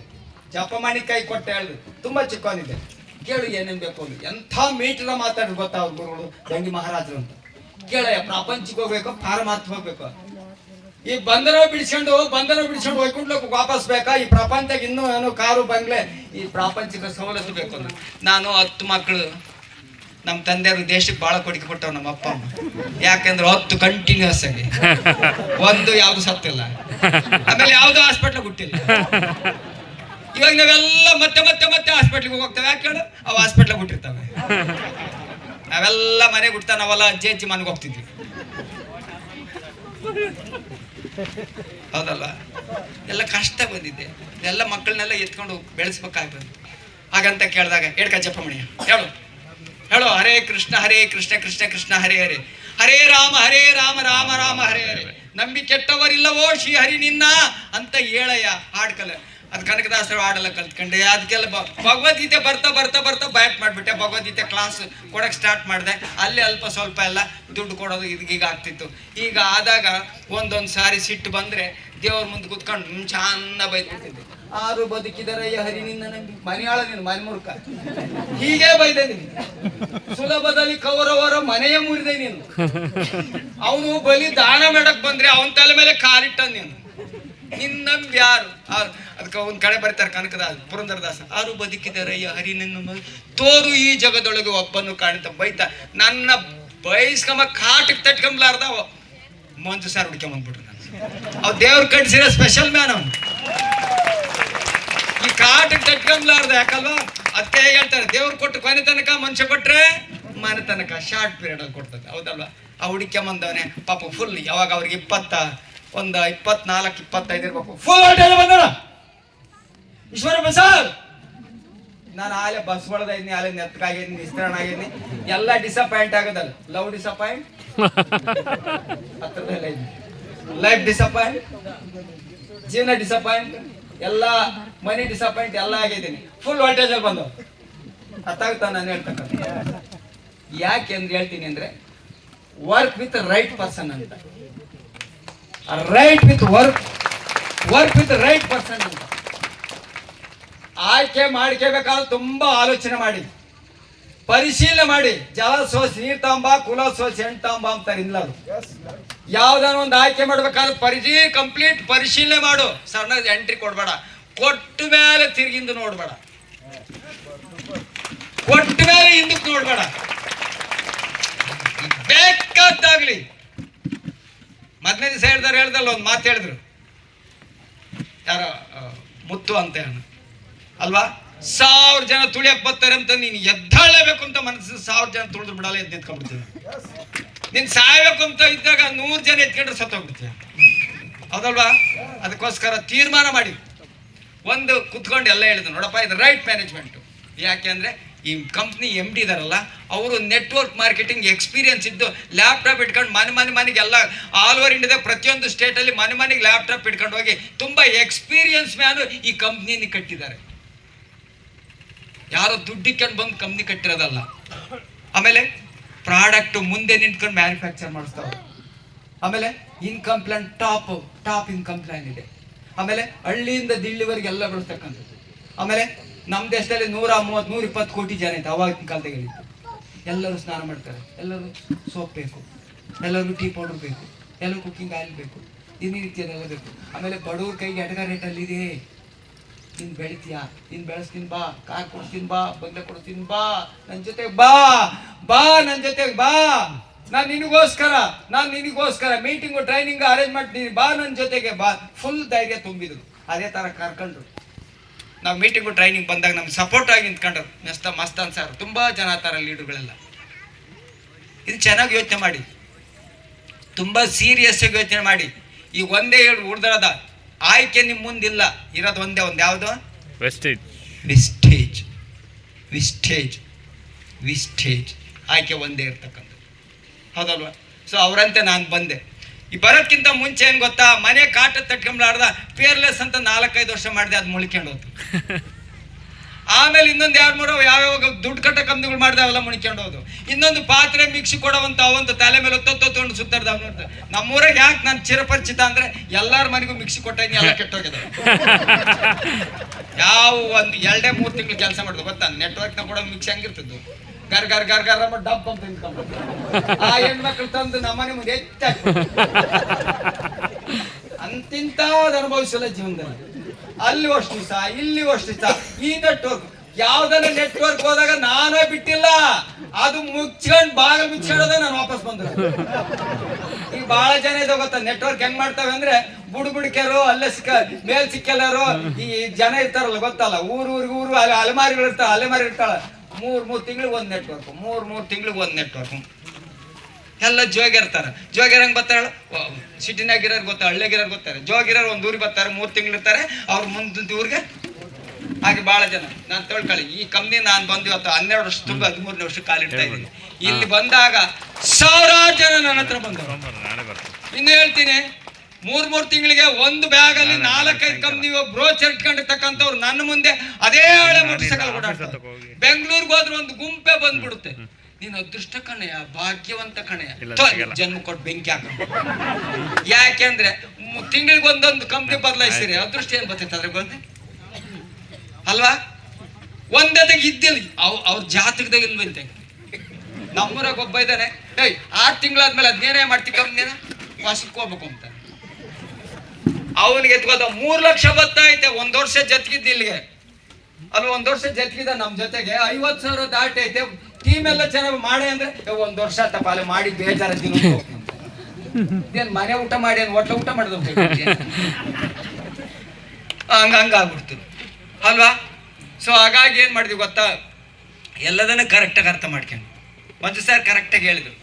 ಜಪಮಣಿ ಕೈ ಕೊಟ್ಟು ಹೇಳಿದ್ರು. ತುಂಬಾ ಚಿಕ್ಕವನಿದೆ, ಕೇಳು ಏನೇನ್ ಬೇಕು ಅಂತ. ಎಂಥ ಮೀಟರ ಮಾತಾಡಿ ಗೊತ್ತಾ ಅವ್ರ ಗುರುಗಳು ಗಂಗಿ ಮಹಾರಾಜರು ಅಂತ. ಕೇಳಯ್ಯ, ಪ್ರಪಂಚಕ್ಕೆ ಹೋಗ್ಬೇಕು, ಪಾರಮಾರ್ಥ ಹೋಗ್ಬೇಕು. ಈ ಬಂಧನ ಬಿಡಿಸ್ಕೊಂಡು ಹೋಗ್ಕೊಂಡ್ಲಕ್ಕೆ ವಾಪಸ್ ಬೇಕಾ? ಈ ಪ್ರಪಂಚಕ್ಕೆ ಇನ್ನೂ ಏನೋ ಕಾರು ಬಂಗ್ಲೆ, ಈ ಪ್ರಾಪಂಚಿಕ ಸವಲತ್ತು ಬೇಕು ಅಂತ. ನಾನು 10 ಮಕ್ಕಳು, ನಮ್ಮ ತಂದೆಯವರು ದೇಶಕ್ಕೆ ಬಹಳ ಕೊಡುಗೆ ಕೊಟ್ಟವ್ ನಮ್ಮ ಅಪ್ಪ ಅಮ್ಮ. ಯಾಕೆಂದ್ರೆ 10 ಕಂಟಿನ್ಯೂಸ್ ಆಗಿ, ಒಂದು ಯಾವ್ದು ಸತ್ತಿಲ್ಲ, ಆಮೇಲೆ ಯಾವ್ದು ಹಾಸ್ಪಿಟ್ಲ್ ಹುಟ್ಟಿಲ್ಲ. ಇವಾಗ ನಾವೆಲ್ಲ ಮತ್ತೆ ಹಾಸ್ಪಿಟ್ಲಿಗೆ ಹೋಗ್ತೇವೆ. ಯಾಕೆ ಹೇಳು? ಅವು ಹಾಸ್ಪಿಟ್ಲಿಗೆ ಹುಟ್ಟಿರ್ತವೆ. ನಾವೆಲ್ಲ ಮನೆಗೆ ಹುಡ್ತಾ, ನಾವೆಲ್ಲ ಅಜ್ಜಿ ಮನೆಗೆ ಹೋಗ್ತಿದ್ವಿ, ಹೌದಲ್ಲ? ಎಲ್ಲ ಕಷ್ಟ ಬಂದಿದೆ, ಎಲ್ಲ ಮಕ್ಕಳನ್ನೆಲ್ಲ ಎತ್ಕೊಂಡು ಬೆಳೆಸ್ಬೇಕಾಗ್ತದೆ. ಹಾಗಂತ ಕೇಳಿದಾಗ ಹೇಳ್ಕ ಜಪಮಣಿಯ ಹೇಳು ಹರೇ ಕೃಷ್ಣ ಕೃಷ್ಣ ಕೃಷ್ಣ ಹರೇ ಹರೇ, ಹರೇ ರಾಮ ರಾಮ ರಾಮ ಹರೇ ಹರೇ, ನಂಬಿ ಕೆಟ್ಟವರಿಲ್ಲವೋ ಶ್ರೀ ಹರಿ ನಿನ್ನ ಅಂತ ಹೇಳಯ್ಯ. ಹಾಡ್ಕಲ್ಲ, ಅದು ಕನಕದಾಸರು ಹಾಡೆಲ್ಲ ಕಲ್ತ್ಕೊಂಡೆ. ಅದಕ್ಕೆಲ್ಲ ಭಗವದ್ಗೀತೆ ಬರ್ತಾ ಬ್ಯಾಟ್ ಮಾಡಿಬಿಟ್ಟೆ. ಭಗವದ್ಗೀತೆ ಕ್ಲಾಸ್ ಕೊಡಕ್ಕೆ ಸ್ಟಾರ್ಟ್ ಮಾಡಿದೆ. ಅಲ್ಲಿ ಅಲ್ಪ ಸ್ವಲ್ಪ ಎಲ್ಲ ದುಡ್ಡು ಕೊಡೋದು ಈಗ ಆಗ್ತಿತ್ತು. ಈಗ ಆದಾಗ ಒಂದೊಂದು ಸಾರಿ ಸಿಟ್ಟು ಬಂದರೆ ದೇವ್ರ ಮುಂದೆ ಕುತ್ಕೊಂಡು ಚಂದ ಬೈದ್ಬಿಡ್ತಿದ್ದೆ. ಆರು ಬದುಕಿದರಯ್ಯ ಹರಿ ನಿನ್ನ ನಂಬಿ, ಮನೆಯಾಳ ನೀನು ಮನೆ ಮುರುಕ, ಹೀಗೆ ಬೈದೆ ನೀನು. ಸುಲಭದಲ್ಲಿ ಕೌರವರ ಮನೆಯ ಮುರಿದೆ ನೀನು. ಅವನು ಬಲಿ ದಾನ ಮಾಡಕ್ ಬಂದ್ರೆ ಅವನ ತಲೆ ಮೇಲೆ ಕಾಲಿಟ್ಟ ನೀನು. ನಿನ್ನಂಬಿ ಯಾರು? ಅದಕ್ಕೆ ಒಂದ್ ಕಡೆ ಬರ್ತಾರೆ ಕನಕದಾಸ ಪುರಂದರದಾಸ, ಆರು ಬದುಕಿದರಯ್ಯ ಹರಿ ನಿನ್ನ ತೋರು ಈ ಜಗದೊಳಗೆ ಒಬ್ಬನು ಕಾಣಿತ ಬೈತ. ನನ್ನ ಬೈಸ್ಕೊಂಬ ಕಾಟಕ್ಕೆ ತಟ್ಕೊಂಬ್ಲಾರ್ದ ಮಂಜು ಸಾರ್ ಹುಡ್ಕೊಂಬಂದ್ಬಿಟ್ರು. ನಾನು ಅವ್ ದೇವ್ರ ಕಟ್ಸಿರೋ ಸ್ಪೆಷಲ್ ಮ್ಯಾನ್ ಅವನು. ಈ ಕಾಟಕ್ಕೆ ತಟ್ಕೊಂಬ್ಲಾರ್ದ, ಯಾಕಲ್ವಾ? ಅದಕ್ಕೆ ಹೇಳ್ತಾರೆ, ದೇವ್ರು ಕೊಟ್ಟು ಕೊನೆ ತನಕ, ಮನುಷ್ಯ ಕೊಟ್ರೆ ಮನೆ ತನಕ ಶಾರ್ಟ್ ಪೀರಿಯಡ್ ಅಲ್ಲಿ ಕೊಡ್ತದೆ, ಹೌದಲ್ವಾ? ಆ ಹುಡುಕ್ಯಂಬಂದವನೇ ಪಾಪ ಫುಲ್, ಯಾವಾಗ ಅವ್ರಿಗೆ 24-25 ಇರ್ಬೇಕು, ಫುಲ್ ಹೊಟ್ಟೆಲ್ಲ ಬಂದಣ ಈಶ್ವರ ಬಸಾರ್. ನಾನು ಆಲೆ ಬಸ್ ಹೊಡೆದ ಇದ್ದೀನಿ, ಆಲೆ ನೆತ್ಕಾಗಿದ್ದೀನಿ, ನಿಸ್ತ್ರಣ ಆಗಿದ್ದೀನಿ, ಎಲ್ಲ ಡಿಸಪಾಯಿಂಟ್ ಆಗೋದಲ್ಲ. ಲವ್ ಡಿಸಪಾಯಿಂಟ್, ಹತ್ರದಲ್ಲ ಇದ್ದೀನಿ, ಲೈಫ್ ಡಿಸಪಾಯಿಂಟ್, ಜೀವನ ಡಿಸಪಾಯಿಂಟ್, ಎಲ್ಲ ಮನಿ ಡಿಸಪಾಯಿಂಟ್ ಎಲ್ಲ ಆಗಿದ್ದೀನಿ. ಫುಲ್ ವಾಲ್ಟೇಜ್ ಅಲ್ಲಿ ಬಂದವು. ಅರ್ಥಾಗ್ತಾ ನಾನು ಹೇಳ್ತಕ್ಕಂಥ. ಯಾಕೆ ಅಂದ್ರೆ ಹೇಳ್ತೀನಿ ಅಂದ್ರೆ, ವರ್ಕ್ ವಿತ್ ರೈಟ್ ಪರ್ಸನ್ ಅಂತ. Right with work with right person ಅಂತ. ಆಯ್ಕೆ ಮಾಡ್ಕೋಬೇಕಾದ್ರೆ ತುಂಬಾ ಆಲೋಚನೆ ಮಾಡಿ, ಪರಿಶೀಲನೆ ಮಾಡಿ. ಜಲ ಸೋಸಿ ನೀರ್ ತಾಂಬ, ಕುಲ ಸೋಸಿ ಹೆಣ್ ತಾಂಬ ಅಂತಾರೆ ಇಲ್ಲರು. ಯಾವ್ದಾನ ಒಂದು ಆಯ್ಕೆ ಮಾಡ್ಬೇಕಾದ್ರೆ ಕಂಪ್ಲೀಟ್ ಪರಿಶೀಲನೆ ಮಾಡು. ಸಣ್ಣ ಎಂಟ್ರಿ ಕೊಡ್ಬೇಡ, ಕೊಟ್ಟ ಮೇಲೆ ತಿರ್ಗಿಂದು ನೋಡ್ಬೇಡ, ಕೊಟ್ಟ ಮೇಲೆ ಹಿಂದಕ್ಕೆ ನೋಡ್ಬೇಡ. ಬೇಕಾದಾಗ್ಲಿ. ಮೊದಲನೇ ದಿವಸ ಹೇಳ್ದಲ್ಲ, ಒಂದು ಮಾತು ಹೇಳಿದ್ರು, ಯಾರ ಮುತ್ತು ಅಂತ ಹೇಳ ಅಲ್ವಾ, 1000 ಜನ ತುಳಿಯಕ್ ಬರ್ತಾರೆ ಅಂತ ನೀನು ಎದ್ದಾಳಬೇಕು ಅಂತ ಮನಸ್ಸು 1000 ಜನ ತುಳಿದ್ರು ಬಿಡಲ್ಲ, ಎದ್ದು ನಿಂತ್ಕೊಂಡ್ಬಿಡ್ತೀವಿ. ನೀನ್ ಸಾಯ್ಬೇಕು ಅಂತ ಇದ್ದಾಗ 100 ಜನ ಎತ್ಕೊಂಡ್ರೆ ಸತ್ತೋಗ್ಬಿಡ್ತೀಯ, ಹೌದಲ್ವಾ? ಅದಕ್ಕೋಸ್ಕರ ತೀರ್ಮಾನ ಮಾಡಿ ಒಂದು ಕುತ್ಕೊಂಡು ಎಲ್ಲ ಹೇಳಿದ್ರು, ನೋಡಪ್ಪ ಇದು ರೈಟ್ ಮ್ಯಾನೇಜ್ಮೆಂಟ್. ಯಾಕೆ ಅಂದ್ರೆ ಈ ಕಂಪ್ನಿ MD ಇದಾರಲ್ಲ, ಅವರು ನೆಟ್ವರ್ಕ್ ಮಾರ್ಕೆಟಿಂಗ್ ಎಕ್ಸ್ಪೀರಿಯನ್ಸ್ ಇದ್ದು ಲ್ಯಾಪ್ಟಾಪ್ ಇಟ್ಕೊಂಡು ಮನೆಗೆಲ್ಲ ಆಲ್ ಓವರ್ ಇಂಡಿಯಾದ ಪ್ರತಿಯೊಂದು ಸ್ಟೇಟಲ್ಲಿ ಮನೆಗೆ ಲ್ಯಾಪ್ಟಾಪ್ ಇಟ್ಕೊಂಡು ಹೋಗಿ ತುಂಬಾ ಎಕ್ಸ್ಪೀರಿಯನ್ಸ್ ಮ್ಯಾನು ಈ ಕಂಪ್ನಿನ ಕಟ್ಟಿದ್ದಾರೆ. ಯಾರೋ ದುಡ್ಡಿಕೊಂಡು ಬಂದು ಕಂಪ್ನಿ ಕಟ್ಟಿರೋದಲ್ಲ. ಆಮೇಲೆ ಪ್ರಾಡಕ್ಟ್ ಮುಂದೆ ನಿಂತ್ಕೊಂಡು ಮ್ಯಾನುಫ್ಯಾಕ್ಚರ್ ಮಾಡಿಸ್ತಾವೆ. ಆಮೇಲೆ income plan top income plan ಇದೆ. ಆಮೇಲೆ ಹಳ್ಳಿಯಿಂದ ದಿಲ್ಲಿವರೆಗೆ ಎಲ್ಲ ಬೆಳೆಸ್ತಕ್ಕಂಥದ್ದು. ಆಮೇಲೆ ನಮ್ಮ ದೇಶದಲ್ಲಿ 130-120 ಕೋಟಿ ಜನ ಐತೆ ಅವಾಗಿನ ಕಾಲದಾಗ ಹೇಳಿತ್ತು. ಎಲ್ಲರೂ ಸ್ನಾನ ಮಾಡ್ತಾರೆ, ಎಲ್ಲರೂ ಸೋಪ್ ಬೇಕು, ಎಲ್ಲರೂ ಟೀ ಪೌಡರ್ ಬೇಕು, ಎಲ್ಲರೂ ಕುಕ್ಕಿಂಗ್ ಆಯಿಲ್ ಬೇಕು, ಈ ರೀತಿಯದೆಲ್ಲ ಬೇಕು. ಆಮೇಲೆ ಬಡವ್ರ ಕೈಗೆ ಎಡಗ ರೇಟಲ್ಲಿ ಇದೆ. ನೀನ್ ಬೆಳಿತೀಯ, ನೀನ್ ಬೆಳೆಸ್ತೀನಿ ಬಾ, ಕಾರ್ ಕೊಡ್ತೀನಿ ಬಾ, ಬಂಗ್ಲೆ ಕೊಡ್ತೀನಿ ಬಾ, ನನ್ ಜೊತೆಗೆ ಬಾ ಬಾ, ನನ್ ಜೊತೆಗೆ ಬಾ, ನಾನ್ ನಿನಗೋಸ್ಕರ ಮೀಟಿಂಗು ಟ್ರೈನಿಂಗ್ ಅರೇಂಜ್ ಮಾಡ್ತೀನಿ, ಬಾ ನನ್ ಜೊತೆಗೆ ಬಾ. ಫುಲ್ ಧೈರ್ಯ ತುಂಬಿದ್ರು. ಅದೇ ತರ ಕರ್ಕೊಂಡ್ರು. ನಾವು ಮೀಟಿಂಗು ಟ್ರೈನಿಂಗ್ ಬಂದಾಗ ನಮ್ಗೆ ಸಪೋರ್ಟ್ ಆಗಿ ನಿಂತ್ಕೊಂಡ್ರು ಮಸ್ತಾನ್ ಸರ್, ತುಂಬಾ ಜನ ಆ ಥರ ಲೀಡರ್ಗಳೆಲ್ಲ. ಇದು ಚೆನ್ನಾಗಿ ಯೋಚನೆ ಮಾಡಿ, ತುಂಬಾ ಸೀರಿಯಸ್ ಆಗಿ ಯೋಚನೆ ಮಾಡಿ. ಈಗ ಒಂದೇ ಹೇಳಿ ಉಳ್ದರದ ಆಯ್ಕೆ ನಿಮ್ಮ ಮುಂದಿಲ್ಲ, ಇರೋದು ಒಂದೇ ಒಂದು, ಯಾವುದು? ವಿಸ್ಟೇಜ್ ಆಯ್ಕೆ ಒಂದೇ ಇರ್ತಕ್ಕಂಥ, ಹೌದಲ್ವಾ? ಸೊ ಅವರಂತೆ ನಾನು ಬಂದೆ. ಈ ಬರೋದ್ಕಿಂತ ಮುಂಚೆ ಏನು ಗೊತ್ತಾ, ಮನೆ ಕಾಟ ತಟ್ಕೊಂಡ್ಲಾರ್ದ ಪೇರ್ಲೆಸ್ ಅಂತ 4-5 ವರ್ಷ ಮಾಡಿದೆ, ಅದು ಮುಳ್ಕೊಂಡು ಹೋಯ್ತು. ಆಮೇಲೆ ಇನ್ನೊಂದು 2-3 ಯಾವ್ಯಾವ ದುಡ್ಡು ಕಟ್ಟ ಕಂಪ್ನಿಗಳು ಮಾಡಿದೆ, ಅವೆಲ್ಲ ಮುಳ್ಕೊಂಡು ಹೋದು. ಇನ್ನೊಂದು ಪಾತ್ರೆ ಮಿಕ್ಸಿ ಕೊಡೋವಂತ ಅವಂತ ತಲೆ ಮೇಲೆ ತೊಗೊಂಡು ಸುತ್ತಾರ್ದ. ನಮ್ಮೂರಾಗ ಯಾಕೆ ನಾನು ಚಿರಪರಿಚಿತ ಅಂದ್ರೆ, ಎಲ್ಲಾರ ಮನೆಗೂ ಮಿಕ್ಸಿ ಕೊಟ್ಟಿದ್ದೀನಿ, ಎಲ್ಲ ಕೆಟ್ಟೋಗಿದೆ. ಯಾವ ಒಂದು 2-3 ತಿಂಗಳು ಕೆಲಸ ಮಾಡಿದ್ರು ಗೊತ್ತಾ? ನೆಟ್ವರ್ಕ್ನ ಕೊಡೋ ಮಿಕ್ಸಿ ಹಂಗಿರ್ತದ್ದು, ಗರ್ ಗರ್ ಗರ್ ಗರ್ ಡಬ್ ಅಂತ ನಿಂತ್ಕೊಂಡು ಆ ಹೆಣ್ಮಕ್ಳು ತಂದು ನಮ್ಮನೆ ಮುಂದೆ ಅಂತಿಂತಾದ್ ಅನುಭವಿಸಲ್ಲ ಜೀವನದಲ್ಲಿ. ಅಲ್ಲಿ ಅಷ್ಟು ದಿವಸ, ಇಲ್ಲಿ ಅಷ್ಟು ದಿವಸ. ಈ ನೆಟ್ವರ್ಕ್ ಯಾವ್ದನ್ನ ನೆಟ್ವರ್ಕ್ ಹೋದಾಗ ನಾನೇ ಬಿಟ್ಟಿಲ್ಲ, ಅದು ಮುಚ್ಕೊಂಡು ಬಾಗಿಲು ಮುಚ್ಕೊಳ್ಳೋದೇ ನಾನು ವಾಪಸ್ ಬಂದ್ರೆ. ಈಗ ಬಹಳ ಜನ ಇದೆ ಗೊತ್ತಾ, ನೆಟ್ವರ್ಕ್ ಹೆಂಗ್ ಮಾಡ್ತಾವೆ ಅಂದ್ರೆ, ಬುಡ್ಕೆರು ಅಲ್ಲೇ ಮೇಲ್ ಸಿಕ್ಕೆಲ್ಲರು ಈ ಜನ ಇರ್ತಾರಲ್ಲ ಗೊತ್ತಲ್ಲ, ಊರು ಅಲೆಮಾರಿಗಳು ಇರ್ತಾವ, ಅಲೆಮಾರಿ ಇರ್ತಾಳ. 3 ತಿಂಗಳಿಗೆ ಒಂದು ನೆಟ್ವರ್ಕ್, 3 ತಿಂಗಳಿಗೆ ಒಂದು ನೆಟ್ವರ್ಕ್. ಎಲ್ಲ ಜೋಗಿರ್ತಾರೆ. ಜೋಗಿರಂಗ್ ಬರ್ತಾರ, ಸಿಟಿನಾಗಿರೋರು ಗೊತ್ತಾ, ಹಳ್ಳಿಗಿರೋರು ಗೊತ್ತಾರೆ. ಜೋಗಿರೋರು ಒಂದು ಊರಿಗೆ ಬರ್ತಾರೆ, 3 ತಿಂಗಳು ಇರ್ತಾರೆ, ಅವ್ರ ಮುಂದಿನ ಊರಿಗೆ. ಹಾಗೆ ಬಹಳ ಜನ ನಾನು ತಿಳ್ಕೊಳ್ಳಿ, ಈ ಕಂಪ್ನಿ ನಾನು ಬಂದು ಇವತ್ತು 12 ವರ್ಷ ತುಂಬ 13ನೇ ವರ್ಷ ಕಾಲಿಡ್ತಾ ಇದ್ದೀನಿ. ಇಲ್ಲಿ ಬಂದಾಗ 1000 ಜನ ನನ್ನ ಹತ್ರ ಬಂದವರು. ಇನ್ನು ಹೇಳ್ತೀನಿ, 3 ತಿಂಗಳಿಗೆ ಒಂದು ಬ್ಯಾಗ್ ಅಲ್ಲಿ 4-5 ಕಂಪ್ನಿ ಬ್ರೋಚರ್ ಇಟ್ಕೊಂಡಿರ್ತಕ್ಕಂಥವ್ರು ನನ್ನ ಮುಂದೆ ಅದೇ ಹಳೆ ಮೋಟರ್ ಸೈಕಲ್ ಓಡಾಡ್ತಾರೆ. ಬೆಂಗಳೂರಿಗೆ ಹೋದ್ರೆ ಒಂದು ಗುಂಪೆ ಬಂದ್ಬಿಡುತ್ತೆ. ನೀನು ಅದೃಷ್ಟ ಕಣೆಯ, ಭಾಗ್ಯವಂತ ಕಣೆಯ, ಜನ್ಮ ಕೊಟ್ಟು ಬೆಂಕಿ ಹಾಕ. ಯಾಕೆಂದ್ರೆ ತಿಂಗಳಿಗೆ ಒಂದೊಂದು ಕಂಪ್ನಿ ಬದಲಾಯಿಸಿರಿ, ಅದೃಷ್ಟ ಏನ್ ಬರ್ತೈತೆ ಅದ್ರ ಬಂದೆ ಅಲ್ವಾ? ಒಂದದಾಗ ಇದ್ದಿಲ್ಲ, ಅವ್ರ ಜಾತಕದಾಗ ಇಲ್ವಂತೆ. ನಮ್ಮೂರಾಗ ಒಬ್ಬ ಇದ್ದಾನೆ, 6 ತಿಂಗಳಾದ್ಮೇಲೆ ಅದ್ನೇನೇ ಮಾಡ್ತಿ ಕಂಪ್ನಿನ ವಾಸಕ್ಕೆ ಹೋಗ್ಬೇಕು ಅಂತ. ಅವನಿಗೆ ಎತ್ಕೋದ 3 ಲಕ್ಷ ಬತ್ತೈತೆ, 1 ವರ್ಷ ಜತ್ಗಿದ್ದ ಇಲ್ಲಿಗೆ ಅಲ್ವ, 1 ವರ್ಷ ಜತ್ಗಿದ ನಮ್ ಜೊತೆಗೆ 50,000 ದಾಟೈತೆ. ಟೀಮ್ ಎಲ್ಲ ಚೆನ್ನಾಗಿ ಮಾಡಿ ಅಂದ್ರೆ 1 ವರ್ಷ ತಪಾಲೆ ಮಾಡಿ ಬೇಜಾರ ದಿನ ಏನ್ ಮನೆ ಊಟ ಮಾಡಿ ಏನ್ ಹೋಟ್ಲ ಊಟ ಮಾಡಿದ ಹಂಗಾಗ್ಬಿಡ್ತು ಅಲ್ವಾ? ಸೊ ಹಾಗಾಗಿ ಏನ್ ಮಾಡಿದ್ವಿ ಗೊತ್ತಾ, ಎಲ್ಲದನ್ನ ಕರೆಕ್ಟಾಗಿ ಅರ್ಥ ಮಾಡ್ಕೊಂಡು ಮಂಜು ಸರ್ ಕರೆಕ್ಟಾಗಿ ಹೇಳಿದ್ರು,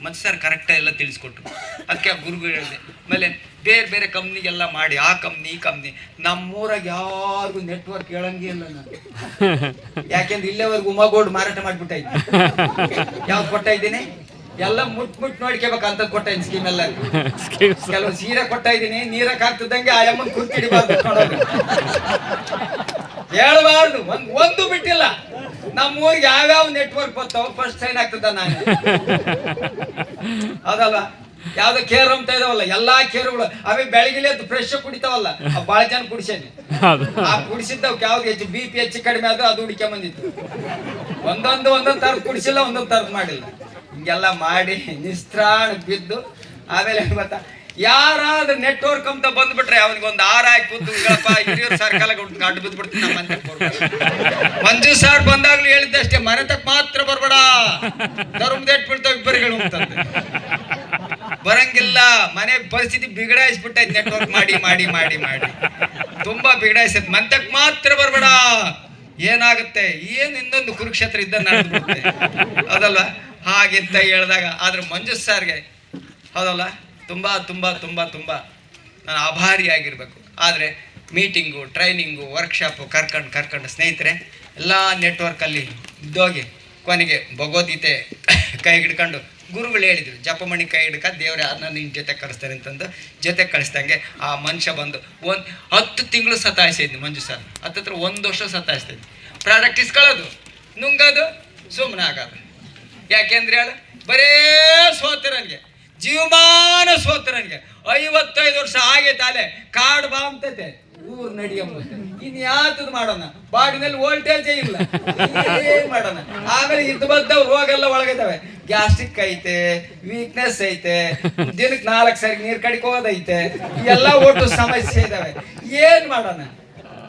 ಮಂಜು ಸರ್ ಕರೆಕ್ಟಾಗಿ ಎಲ್ಲ ತಿಳಿಸ್ಕೊಟ್ರು. ಅದಕ್ಕೆ ಗುರುಗಳು ಹೇಳಿದೆ. ಆಮೇಲೆ ಬೇರೆ ಬೇರೆ ಕಂಪ್ನಿಗೆಲ್ಲ ಮಾಡಿ, ಆ ಕಂಪ್ನಿ ಈ ಕಂಪ್ನಿ. ನಮ್ಮೂರಾಗ ಯಾರಿಗೂ ನೆಟ್ವರ್ಕ್ ಹೇಳಂಗಿಲ್ಲ ನಾನು, ಯಾಕೆಂದ್ರೆ ಇಲ್ಲೇವರೆಗೂ ಉಮಾಗೋಲ್ಡ್ ಮಾರಾಟ ಮಾಡ್ಬಿಟ್ಟೈತಿ. ಯಾವ್ದು ಕೊಟ್ಟ ಇದ್ದೀನಿ, ಎಲ್ಲ ಮುಟ್ ನೋಡ್ಕೋಬೇಕಂತ ಕೊಟ್ಟ ಇದ್ದೀನಿ ಸ್ಕೀಮ್ ಎಲ್ಲ. ಕೆಲವು ಸೀರೆ ಕೊಟ್ಟ ಇದ್ದೀನಿ, ನೀರಕ್ಕೆ ಹಾಕ್ತಿದ್ದಂಗೆ ಆ ಅಮ್ಮನ್ ಕುರ್ತಿಡಿಬಾರ್ದು, ಹೇಳಬಾರ್ದು. ಒಂದು ಬಿಟ್ಟಿಲ್ಲ. ನಮ್ಮೂರಿಗೆ ಯಾವ್ಯಾವ ನೆಟ್ವರ್ಕ್ ಬರ್ತಾವ ಫಸ್ಟ್ ಸೈನ್ ಆಗ್ತದ ನಾನು, ಹೌದಲ್ವಾ? ಯಾವ್ದು ಕೇರ್ ಅಂತ ಇದಾವಲ್ಲ, ಎಲ್ಲಾ ಕೇರುಗಳು ಅವೇ ಬೆಳಗಿಲೆ ಫ್ರೆಶ್ ಕುಡಿತಾವಲ್ಲ, ಬಾಳ ಜನ ಕುಡಿಸೇನಿ. ಆ ಕುಡಿಸಿದ್ದವ್ ಯಾವ್ದು BP ಹೆಚ್ಚು ಕಡಿಮೆ ಆದ್ರೂ ಅದು ಹುಡಿಕೆ ಬಂದಿತ್ತು. ಒಂದೊಂದು ತರದ್ ಕುಡಿಸಿಲ್ಲ, ಒಂದೊಂದು ತರದ್ ಮಾಡಿಲ್ಲ. ಹಿಂಗೆಲ್ಲ ಮಾಡಿ ನಿಸ್ತ್ರಾಣ ಬಿದ್ದು ಆಮೇಲೆ ಗೊತ್ತಾ, ಯಾರಾದ್ರೂ ನೆಟ್ವರ್ಕ್ ಅಂತ ಬಂದ್ಬಿಟ್ರೆ ಅವನಿಗೆ ಒಂದು 6 ಹಾಕಿ ಕೂತು ಹಿರಿಯರ್ ಸರ್ಕಾಲ ಗಂಟು ಬಿದ್ದು ಬಿಡ್ತೀನಿ. ನಮ್ಮ ಮಂಜು ಸಾರ್ ಬಂದಾಗ್ಲೂ ಹೇಳಿದ್ದಷ್ಟೇ, ಮನೆ ತಕ್ಕ ಮಾತ್ರ ಬರ್ಬೇಡ, ಧರ್ಮದೇಟ್ ಬಿಡ್ತಾವ ಇಬ್ಬರಿಗಳು ಅಂತಂದೆ. ಬರಂಗಿಲ್ಲ, ಮನೆ ಪರಿಸ್ಥಿತಿ ಬಿಗಡಾಯಿಸ್ಬಿಟ್ಟೈತೆ, ನೆಟ್ವರ್ಕ್ ಮಾಡಿ ಮಾಡಿ ಮಾಡಿ ಮಾಡಿ ತುಂಬಾ ಬಿಗಡಾಯಿಸೈತೆ. ಮನೆ ತಕ್ಕ ಮಾತ್ರ ಬರ್ಬೇಡ, ಏನಾಗುತ್ತೆ ಏನ್ ಇನ್ನೊಂದು ಕುರುಕ್ಷೇತ್ರ ಇದ್ದ ನಡೆದ್ಬಿಡುತ್ತೆ, ಹೌದಲ್ವಾ? ಹಾಗೆಂತ ಹೇಳಿದಾಗ ಆದ್ರೆ ಮಂಜು ಸಾರ್ಗೆ ಹೌದಲ್ಲ ತುಂಬಾ ತುಂಬಾ ತುಂಬಾ ತುಂಬಾ ನಾನು ಆಭಾರಿಯಾಗಿರ್ಬೇಕು. ಆದರೆ ಮೀಟಿಂಗು, ಟ್ರೈನಿಂಗು, ವರ್ಕ್ಶಾಪು ಕರ್ಕೊಂಡು ಸ್ನೇಹಿತರೆ ಎಲ್ಲ ನೆಟ್ವರ್ಕಲ್ಲಿ ಇದ್ದೋಗಿ ಕೊನೆಗೆ ಭಗವದ್ಗೀತೆ ಕೈ ಹಿಡ್ಕೊಂಡು ಗುರುಗಳು ಹೇಳಿದ್ರು, ಜಪಮಣಿ ಕೈ ಹಿಡ್ಕ ದೇವ್ರೆ ನಾನು ನಿನ್ನ ಜೊತೆ ಕಳಿಸ್ತಾರೆ ಅಂತಂದು ಜೊತೆ ಕಳಿಸ್ದಂಗೆ ಆ ಮನುಷ್ಯ ಬಂದು 10 ತಿಂಗಳು ಸತಾಯಿಸಿದ್ನಿ ಮಂಜು ಸರ್. ಹತ್ತತ್ರ 1 ವರ್ಷ ಸತಾಯಿಸ್ತಿದ್ವಿ. ಪ್ರಾಡಕ್ಟ್ ಇಸ್ಕೊಳ್ಳೋದು, ನುಂಗೋದು, ಸುಮ್ಮನೆ ಆಗೋದು. ಯಾಕೆಂದ್ರೆ ಹೇಳ ಬರೇ ಸೋತರನ್ಗೆ, ಜೀವಮಾನ ಸೋತರನ್ಗೆ. 55 ವರ್ಷ ಆಗೈತೆ, ಅಲೆ ಕಾಡು ಬಾ ಅಂತೈತೆ, ಊರ್ ನಡಿಯಂಬತ್ತೆ. ಇನ್ ಯಾತದ್ ಮಾಡೋಣ, ಬಾಡಿನಲ್ಲಿ ವೋಲ್ಟೇಜೇ ಇಲ್ಲ, ಏನ್ ಮಾಡೋಣ? ಆಮೇಲೆ ಇದು ಬದ್ದವ್ ರೋಗ ಎಲ್ಲ ಒಳಗಿದಾವೆ. ಗ್ಯಾಸ್ಟ್ರಿಕ್ ಐತೆ, ವೀಕ್ನೆಸ್ ಐತೆ, ದಿನಕ್ಕೆ 4 ಸರಿ ನೀರ್ ಕಡಿಕೋದೈತೆ, ಎಲ್ಲ ಒಟ್ಟು ಸಮಸ್ಯೆ ಇದಾವೆ. ಏನ್ ಮಾಡೋಣ?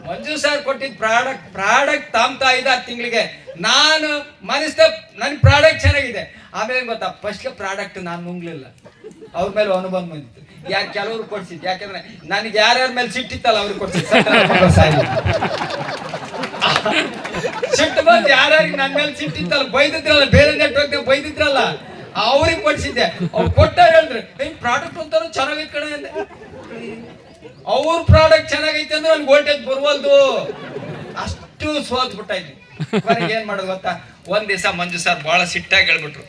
ಮಂಜು ಸರ್ ಕೊಟ್ಟಿದ್ ಪ್ರಾಡಕ್ಟ್ ತಾಮ್ತಾ 5-6 ತಿಂಗಳಿಗೆ ನಾನು ಮನಸ್ತ ನನ್ ಪ್ರಾಡಕ್ಟ್ ಚೆನ್ನಾಗಿದೆ. ಆಮೇಲೆ ಗೊತ್ತಾ ಫಸ್ಟ್ ಪ್ರಾಡಕ್ಟ್ ನಾನು ನುಂಗ್ಲಿಲ್ಲ, ಅವ್ರ ಮೇಲೆ ಅನುಭವ ಬಂದಿತ್ತು. ಯಾಕೆ ಕೆಲವ್ರು ಕೊಡ್ಸಿದ್, ಯಾಕಂದ್ರೆ ನನಗೆ ಯಾರ್ಯಾರ ಮೇಲೆ ಸಿಟ್ಟಿತ್ತಲ್ಲ ಅವ್ರಿಗೆ ಕೊಡ್ಸಿದ್. ಸಿಟ್ಟು ಬಂದು ಯಾರ್ಯಾರಿಗೆ ನನ್ನ ಮೇಲೆ ಸಿಟ್ಟಿತ್ತಲ್ಲ ಬೈದಿದ್ರಲ್ಲ, ಬೇರೆ ನೆಟ್ವರ್ಕ್ ಬೈದಿದ್ರಲ್ಲ, ಅವ್ರಿಗೆ ಕೊಡ್ಸಿದ್ದೆ. ಅವ್ರು ಕೊಟ್ಟ ಹೇಳಿದ್ರು ಪ್ರಾಡಕ್ಟ್ ಅಂತಾರು ಚೆನ್ನಾಗೈತೆ ಕಣೆ ಅಂದೆ. ಅವ್ರ ಪ್ರಾಡಕ್ಟ್ ಚೆನ್ನಾಗೈತೆ ಅಂದ್ರೆ ನನ್ಗೆ ವೋಲ್ಟೇಜ್ ಬರುವಲ್ದು, ಅಷ್ಟು ಸೋತ್ ಬಿಟ್ಟಾಯ್ತು. ಏನ್ ಮಾಡೋದು ಗೊತ್ತಾ, ಒಂದ್ ದಿವಸ ಮಂಜು ಸರ್ ಬಹಳ ಸಿಟ್ಟಾಗಿ ಹೇಳ್ಬಿಟ್ರು.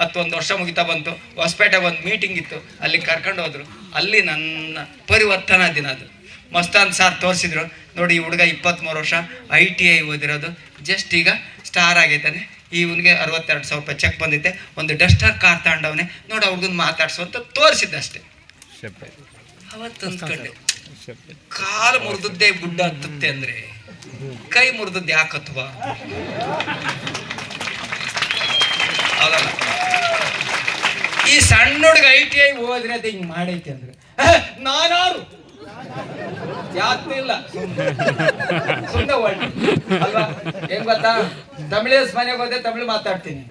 11 ವರ್ಷ ಮುಗಿತಾ ಬಂತು, ಹೊಸಪೇಟೆ ಒಂದು ಮೀಟಿಂಗ್ ಇತ್ತು, ಅಲ್ಲಿ ಕರ್ಕೊಂಡು ಹೋದ್ರು. ಅಲ್ಲಿ ನನ್ನ ಪರಿವರ್ತನಾ ದಿನ ಅದು. ಮಸ್ತಾನ್ ಸಾರ್ ತೋರಿಸಿದ್ರು, ನೋಡಿ ಈ ಹುಡುಗ 23 ವರ್ಷ ITI ಓದಿರೋದು, ಜಸ್ಟ್ ಈಗ ಸ್ಟಾರ್ ಆಗೈತಾನೆ, ಇವನಿಗೆ 62,000 ರೂಪಾಯಿ ಚೆಕ್ ಬಂದಿತ್ತೆ, ಒಂದು ಡಸ್ಟರ್ ಕಾರ್ ತಗೊಂಡವನೆ, ನೋಡಿ ಹುಡುಗನ್ ಮಾತಾಡ್ಸುವಂತ ತೋರಿಸಿದ್ದಷ್ಟೇ. ಅವತ್ತು ಅಂದ್ಕೊಂಡೆ, ಕಾಲು ಮುರಿದದ್ದೇ ಗುಡ್ಡ ಹತ್ತುತ್ತೆ ಅಂದ್ರೆ ಕೈ ಮುರಿದದ್ದು ಯಾಕತ್ವ? ಹೌದಲ್ಲ, ಈ ಸಣ್ಣ ಹುಡುಗ ITI ಹೋದ್ರೆ ಅದೇ ಹಿಂಗ್ ಮಾಡೈತೆ ಅಂದ್ರೆ ನಾನಾರು ಯಾತ್ನೂ ಇಲ್ಲ, ಸುಮ್ಮನೆ ಹೊರಟು ಅಲ್ವಾ? ಹೆಂಗ್ ಗೊತ್ತಾ, ತಮಿಳೇಸ್ ಮನೆಗೆ ಹೋದೆ, ತಮಿಳು ಮಾತಾಡ್ತೀನಿ.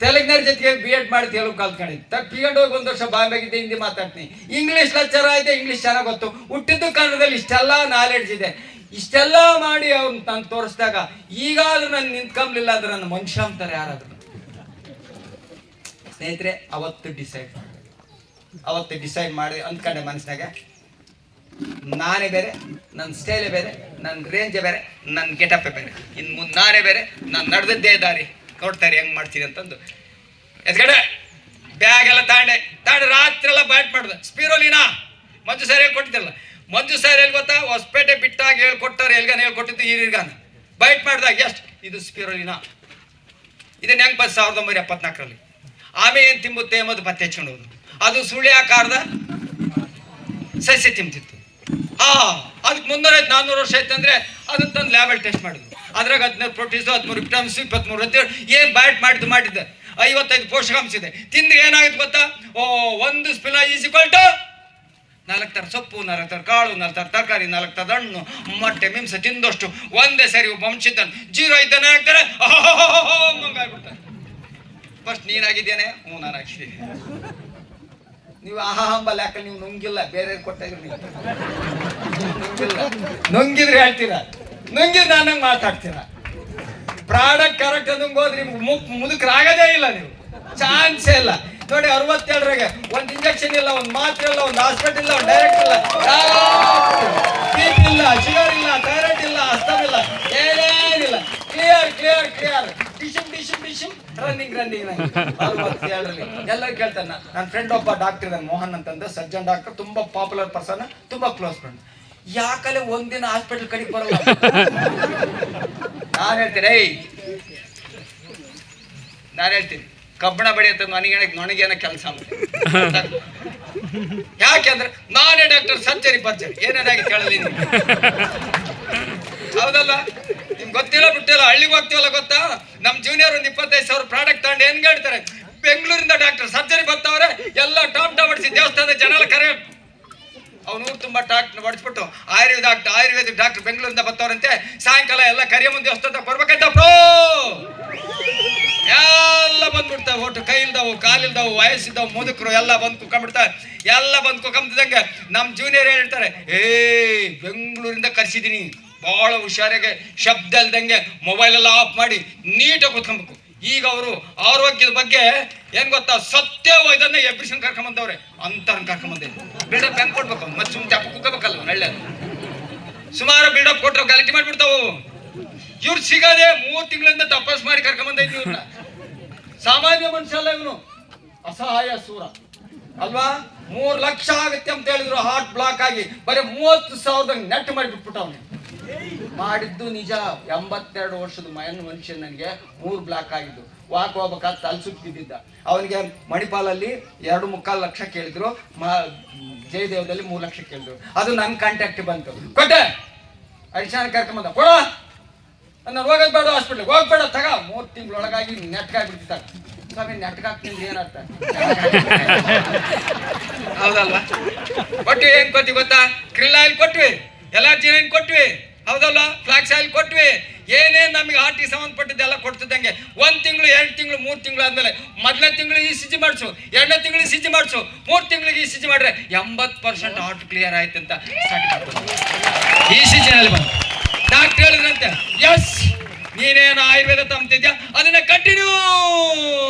ತೆಲುಗಿನವ್ರ ಜೊತೆಗೆ B.Ed ಮಾಡಿ ತೆಲುಗು ಕಲ್ತ್ಕೊಂಡಿದ್ದೆ. ತಪ್ಪಿಕೊಂಡು ಹೋಗಿ 1 ವರ್ಷ ಬಾಂಬೆಗಿದ್ದೆ, ಹಿಂದಿ ಮಾತಾಡ್ತೀನಿ. ಇಂಗ್ಲಿಷ್ ಲೆಕ್ಚರ್ ಆಯ್ತು, ಇಂಗ್ಲಿಷ್ ಚೆನ್ನಾಗಿ ಗೊತ್ತು. ಹುಟ್ಟಿದ್ದು ಕನ್ನಡದಲ್ಲಿ ಇಷ್ಟೆಲ್ಲ ನಾಲೆಡ್ಜ್ ಇದೆ. ಇಷ್ಟೆಲ್ಲ ಮಾಡಿ ಅವ್ನು ನಾನು ತೋರಿಸಿದಾಗ ಈಗಾದ್ರೂ ನಾನು ನಿಂತ್ಕೊಂಬ್ಲಿಲ್ಲ ಅಂದ್ರೆ ನನ್ನ ಮನುಷ್ಯ ಅಂತಾರೆ ಯಾರಾದ್ರೂ. ಸ್ನೇಹಿತರೆ, ಅವತ್ತು ಡಿಸೈಡ್ ಮಾಡಿ ಅಂದ್ಕೊಂಡೆ ಮನಸ್ಸಿನಾಗ, ನಾನೇ ಬೇರೆ, ನನ್ನ ಸ್ಟೈಲೇ ಬೇರೆ, ನನ್ನ ರೇಂಜೇ ಬೇರೆ, ನನ್ನ ಗೆಟಪ್ಪೇ ಬೇರೆ, ಇನ್ನು ಮುಂದೆ ನಾನೇ ಬೇರೆ, ನಾನು ನಡೆದದ್ದೇ ದಾರಿ, ನೋಡ್ತಾರೆ ಹೆಂಗ್ ಮಾಡ್ತೀನಿ ಅಂತಂದು ಎದ್ಗಡೆ ಬ್ಯಾಗ್ ಎಲ್ಲ ತಾಂಡೆ ರಾತ್ರಿ ಎಲ್ಲ ಬ್ಯಾಟ್ ಮಾಡ್ದೆ. ಸ್ಪಿರೋಲಿನಾ ಮಂಜು ಸರ್ ಹೇಳ್ಕೊಟ್ಟಿದ್ದಲ್ಲ, ಮಂಜು ಸರ್ ಎಲ್ಲಿ ಗೊತ್ತಾ, ಹೊಸಪೇಟೆ ಬಿಟ್ಟಾಗ ಹೇಳ್ಕೊಟ್ಟಾರೆ, ಎಲ್ಗಾನ ಹೇಳ್ಕೊಟ್ಟಿದ್ದು ಈರ್ಗಾನ ಬೈಟ್ ಮಾಡಿದಾಗ ಎಷ್ಟು ಇದು ಸ್ಪಿರೋಲಿನಾ, ಇದನ್ನ ಹೆಂಗ್ ಬಂದು 1974ರಲ್ಲಿ. ಆಮೇಲೆ ಏನು ತಿಂಬುತ್ತೆ ಎಂಬುದು ಪತ್ತೆ ಹಚ್ಕೊಂಡು ಹೋದ್ರು. ಅದು ಸುಳಿ ಆಕಾರದ ಸಸ್ಯ ತಿಂತಿತ್ತು. ಅದಕ್ಕೆ 300-400 ವರ್ಷ ಆಯ್ತು ಅಂದ್ರೆ ಅದನ್ನ ತಂದು ಲ್ಯಾಬಲ್ಲಿ ಟೆಸ್ಟ್ ಮಾಡಿದ್ರು. ಅದ್ರಾಗ 16 ಪ್ರೋಟೀನ್ಸು, 13 ವಿಟಮಿನ್ಸು, 23 ಅಂತೇಳಿ ಏನು ಬ್ಯಾಟ್ ಮಾಡಿದ್ದೆ 55 ಪೋಷಕಾಂಶ ಇದೆ. ತಿಂದ್ರೆ ಏನಾಗುತ್ತೆ ಗೊತ್ತಾ, 1 ಸ್ಪಿನ ಈಸಿಕ್ವಲ್ ಟು 4 ಥರ ಸೊಪ್ಪು, 4 ಥರ ಕಾಳು, 4 ಥರ ತರಕಾರಿ, 4 ಥರದ ಹಣ್ಣು, ಮೊಟ್ಟೆ, ಮಿಂಸ ತಿಂದಷ್ಟು ಒಂದೇ ಸರಿ ಒಬ್ಬ ಮನುಷ್ಯದ್ದಾನೆ. 0 ಇದ್ದಾನೆ ಹಾಕ್ತಾರೆ, ಮಂಗಾಗ್ಬಿಡ್ತಾರೆ. ಫಸ್ಟ್ ನೀನಾಗಿದ್ದೇನೆ, ನಾನು ಹಾಕಿದ್ದೀನಿ. ನೀವು ಹಂಬಲ್ಲ, ಯಾಕಂದ್ರೆ ನೀವು ನುಂಗಿಲ್ಲ, ಬೇರೆ ಕೊಟ್ಟಿದ್ರು. ನೀವು ನುಂಗಿದ್ರೆ ಹೇಳ್ತೀರಾ, ನುಂಗಿದ್ರೆ ನಾನು ಮಾತಾಡ್ತೀರಾ. ಪ್ರಾಡಕ್ಟ್ ಕರೆಕ್ಟ್ ನುಂಗ್ ಹೋದ್ರೆ ನಿಮ್ಗೆ ಮುದುಕರಾಗದೇ ಇಲ್ಲ, ನೀವು ಚಾನ್ಸೇ ಇಲ್ಲ. ನೋಡಿ 67ರಾಗೆ ಒಂದು ಇಂಜೆಕ್ಷನ್ ಇಲ್ಲ, ಒಂದು ಮಾತ್ರೆ ಇಲ್ಲ, ಒಂದು ಹಾಸ್ಪಿಟಲ್ ಇಲ್ಲ, ಒಂದು ಡೈರೆಕ್ಟ್ ಇಲ್ಲ, BP ಇಲ್ಲ, ಶುಗರ್ ಇಲ್ಲ, ಥೈರಾಯ್ಡ್ ಇಲ್ಲ, ಅಸ್ತಮ್ ಇಲ್ಲ, ಏನೇನಿಲ್ಲ. Clear ಡಿಶಮ್ running 67ರಲ್ಲಿ. ಎಲ್ಲರೂ ಕೇಳ್ತಾನೆ. ನನ್ನ ಫ್ರೆಂಡ್ ಒಬ್ಬ ಡಾಕ್ಟರ್ ಇದ್ದಾನೆ, ಮೋಹನ್ ಅಂತಂದ್ರೆ, ಸರ್ಜನ್ ಡಾಕ್ಟರ್, ತುಂಬಾ ಪಾಪ್ಯುಲರ್ ಪರ್ಸನ್, ತುಂಬಾ ಕ್ಲೋಸ್ ಫ್ರೆಂಡ್. ಯಾಕಲೆ ಒಂದಿನ ಹಾಸ್ಪಿಟಲ್ ಕಡೆಗೆ ಬರಲ್ಲ. ನಾನು ಹೇಳ್ತೀನಿ ಕಬ್ಬಣ ಬಡಿ ಅಂತ ನನಗೇನ ಕೆಲಸ ಯಾಕೆಂದ್ರೆ ನಾನೇ ಡಾಕ್ಟರ್, ಸರ್ಜರಿ ಏನೇನಾಗಿ ಕೇಳಲಿ. ಹೌದಲ್ಲ, ನಿಮ್ಗೆ ಗೊತ್ತಿಲ್ಲ ಬಿಟ್ಟಿಲ್ಲ. ಹಳ್ಳಿಗೆ ಹೋಗ್ತೀವಲ್ಲ ಗೊತ್ತಾ, ನಮ್ ಜೂನಿಯರ್ ಒಂದು 25,000 ಪ್ರಾಡಕ್ಟ್ ತಗೊಂಡು ಏನ್ ಹೇಳ್ತಾರೆ, ಬೆಂಗಳೂರಿಂದ ಡಾಕ್ಟರ್ ಸರ್ಜರಿ ಬರ್ತಾವ್ರೆ, ಎಲ್ಲ ಟಾಪ್ ಹೊಡಿಸಿ ದೇವಸ್ಥಾನದ ಜನ ಎಲ್ಲ ಕರೆ, ಅವ್ನು ಊರು ತುಂಬಾ ಡಾಕ್ಟರ್ ಹೊಡಿಸ್ಬಿಟ್ಟು ಆಯುರ್ವೇದಿಕ್ ಡಾಕ್ಟರ್ ಬೆಂಗಳೂರಿಂದ ಬರ್ತಾವ್ರಂತೆ. ಸಾಯಂಕಾಲ ಎಲ್ಲ ಕರಿಯ ಮುಂದೆ ದೇವಸ್ಥಾನ ಬರ್ಬೇಕಂತ ಎಲ್ಲ ಬಂದ್ಬಿಡ್ತಾವೆ. ಒಟ್ಟು ಕೈ ಇಲ್ದವು, ಕಾಲಿಲ್ದವು, ವಯಸ್ಸಿದ್ದವು, ಮುದುಕರು ಎಲ್ಲ ಬಂದು ಕುತ್ಕೊಂಡ್ಬಿಡ್ತಾರೆ. ಎಲ್ಲ ಬಂದು ಕುತ್ಕೊಂಬಿದ್ದಂಗೆ ನಮ್ ಜೂನಿಯರ್ ಹೇಳ್ತಾರೆ, ಬೆಂಗಳೂರಿಂದ ಕರ್ಸಿದೀನಿ, ಬಹಳ ಹುಷಾರಾಗೆ ಶಬ್ದ ಇಲ್ದಂಗೆ ಮೊಬೈಲ್ ಎಲ್ಲ ಆಫ್ ಮಾಡಿ ನೀಟಾಗಿ ಕುತ್ಕೊಬೇಕು. ಈಗ ಅವರು ಆರೋಗ್ಯದ ಬಗ್ಗೆ ಏನ್ ಗೊತ್ತಾ, ಸತ್ಯ ಇದನ್ನ ಎಬ್ರಿಷನ್ ಕರ್ಕೊಂಬಂದವ್ರೆ ಅಂತ ಕರ್ಕೊಂಬಂದೆ. ಬಿಲ್ಡಪ್ ಹೆಂಗ್ ಕೊಡ್ಬೇಕು, ಮತ್ತೆ ಸುಮ್ ಚಾಪ ಕುಕ್ಕಬೇಕಲ್ಲ, ಒಳ್ಳೆ ಸುಮಾರು ಬಿಲ್ಡಪ್ ಕೊಟ್ಟರು ಗಲಾಟೆ ಮಾಡ್ಬಿಡ್ತಾವು. ಇವ್ರು ಸಿಗದೆ 3 ತಿಂಗಳಿಂದ ತಪಸ್ ಮಾಡಿ ಕರ್ಕೊಂಬಂದೈತಿ ಇವ್ರನ್ನ. ಸಾಮಾನ್ಯ ಮನುಷ್ಯ ಅಲ್ಲ ಇವನು, ಅಸಹಾಯ ಸೂರ ಅಲ್ವಾ. 3 ಲಕ್ಷ ಆಗುತ್ತೆ ಅಂತ ಹೇಳಿದ್ರು, ಹಾರ್ಟ್ ಬ್ಲಾಕ್ ಆಗಿ ಬರೀ 30,000 ನೆಟ್ ಮಾಡಿ ಬಿಟ್ಬಿಟ್ಟ ಅವನು. ಮಾಡಿದ್ದು ನಿಜ. 82 ವರ್ಷದ ಮನುಷ್ಯ ನನಗೆ 3 ಬ್ಲಾಕ್ ಆಗಿದ್ದು. ವಾಕ್ ಹೋಗ್ಬೇಕಾದ ತಲೆ ಸುತ್ತಿದ್ದ. ಅವನಿಗೆ ಮಣಿಪಾಲಲ್ಲಿ 2.25 ಲಕ್ಷ ಕೇಳಿದ್ರು, ಜಯದೇವದಲ್ಲಿ 3 ಲಕ್ಷ ಕೇಳಿದ್ರು. ಅದು ನನ್ನ ಕಾಂಟ್ಯಾಕ್ಟ್ ಬಂತು, ಕೊಟ್ಟೆ. ಅಡಿಷನ್ ಕರ್ಕೊಂಬಂದ, ಕೊಡ, ನಾನು ಹೋಗೋದು ಬೇಡ, ಹಾಸ್ಪಿಟ್ಲಿಗೆ ಹೋಗ್ಬೇಡ, ತಗ. 3 ತಿಂಗಳೊಳಗಾಗಿ ನೆಟ್ಕಾಗ್ಬಿಡ್ತಿದ್ದ. ಸ್ವಾಮಿ ನೆಟ್ಕಾಗ್ತೀನಿ ಏನರ್ಥ? ಹೌದಲ್ವಾ. ಕೊಟ್ವಿ, ಏನ್ ಕೊಟ್ವಿ ಗೊತ್ತಾ, ಕ್ರಿಲ್ ಆಯಿಲ್ ಕೊಟ್ವಿ, ಎಲರ್ಜಿ ಏನ್ ಕೊಟ್ವಿ, ಹೌದಲ್ವಾ? ಫ್ಲಾಕ್ಸ್ ಆಯಿಲ್ ಕೊಟ್ವಿ, ಏನೇನು ನಮಗೆ ಆರ್ಟಿಗೆ ಸಂಬಂಧಪಟ್ಟಿದ್ದೆಲ್ಲ ಕೊಡ್ತಿದ್ದಂಗೆ 1 ತಿಂಗಳು 2 ತಿಂಗಳು 3 ತಿಂಗಳು ಆದ್ಮೇಲೆ ಮೊದಲನೇ ತಿಂಗಳು ECG ಮಾಡಿಸು, 2ನೇ ತಿಂಗಳು ECG ಮಾಡಿಸು, 3 ತಿಂಗಳಿಗೆ ECG ಮಾಡ್ರೆ 80% ಹಾರ್ಟ್ ಕ್ಲಿಯರ್ ಆಯ್ತು ಅಂತ ECG ನಲ್ಲಿ ಬಂದು ಡಾಕ್ಟರ್ ಹೇಳಿದ್ರಂತೆ, ಎಸ್ ನೀನೇನು ಆಯುರ್ವೇದ ತಂಬ್ತಿದ್ಯಾ ಅದನ್ನ ಕಂಟಿನ್ಯೂ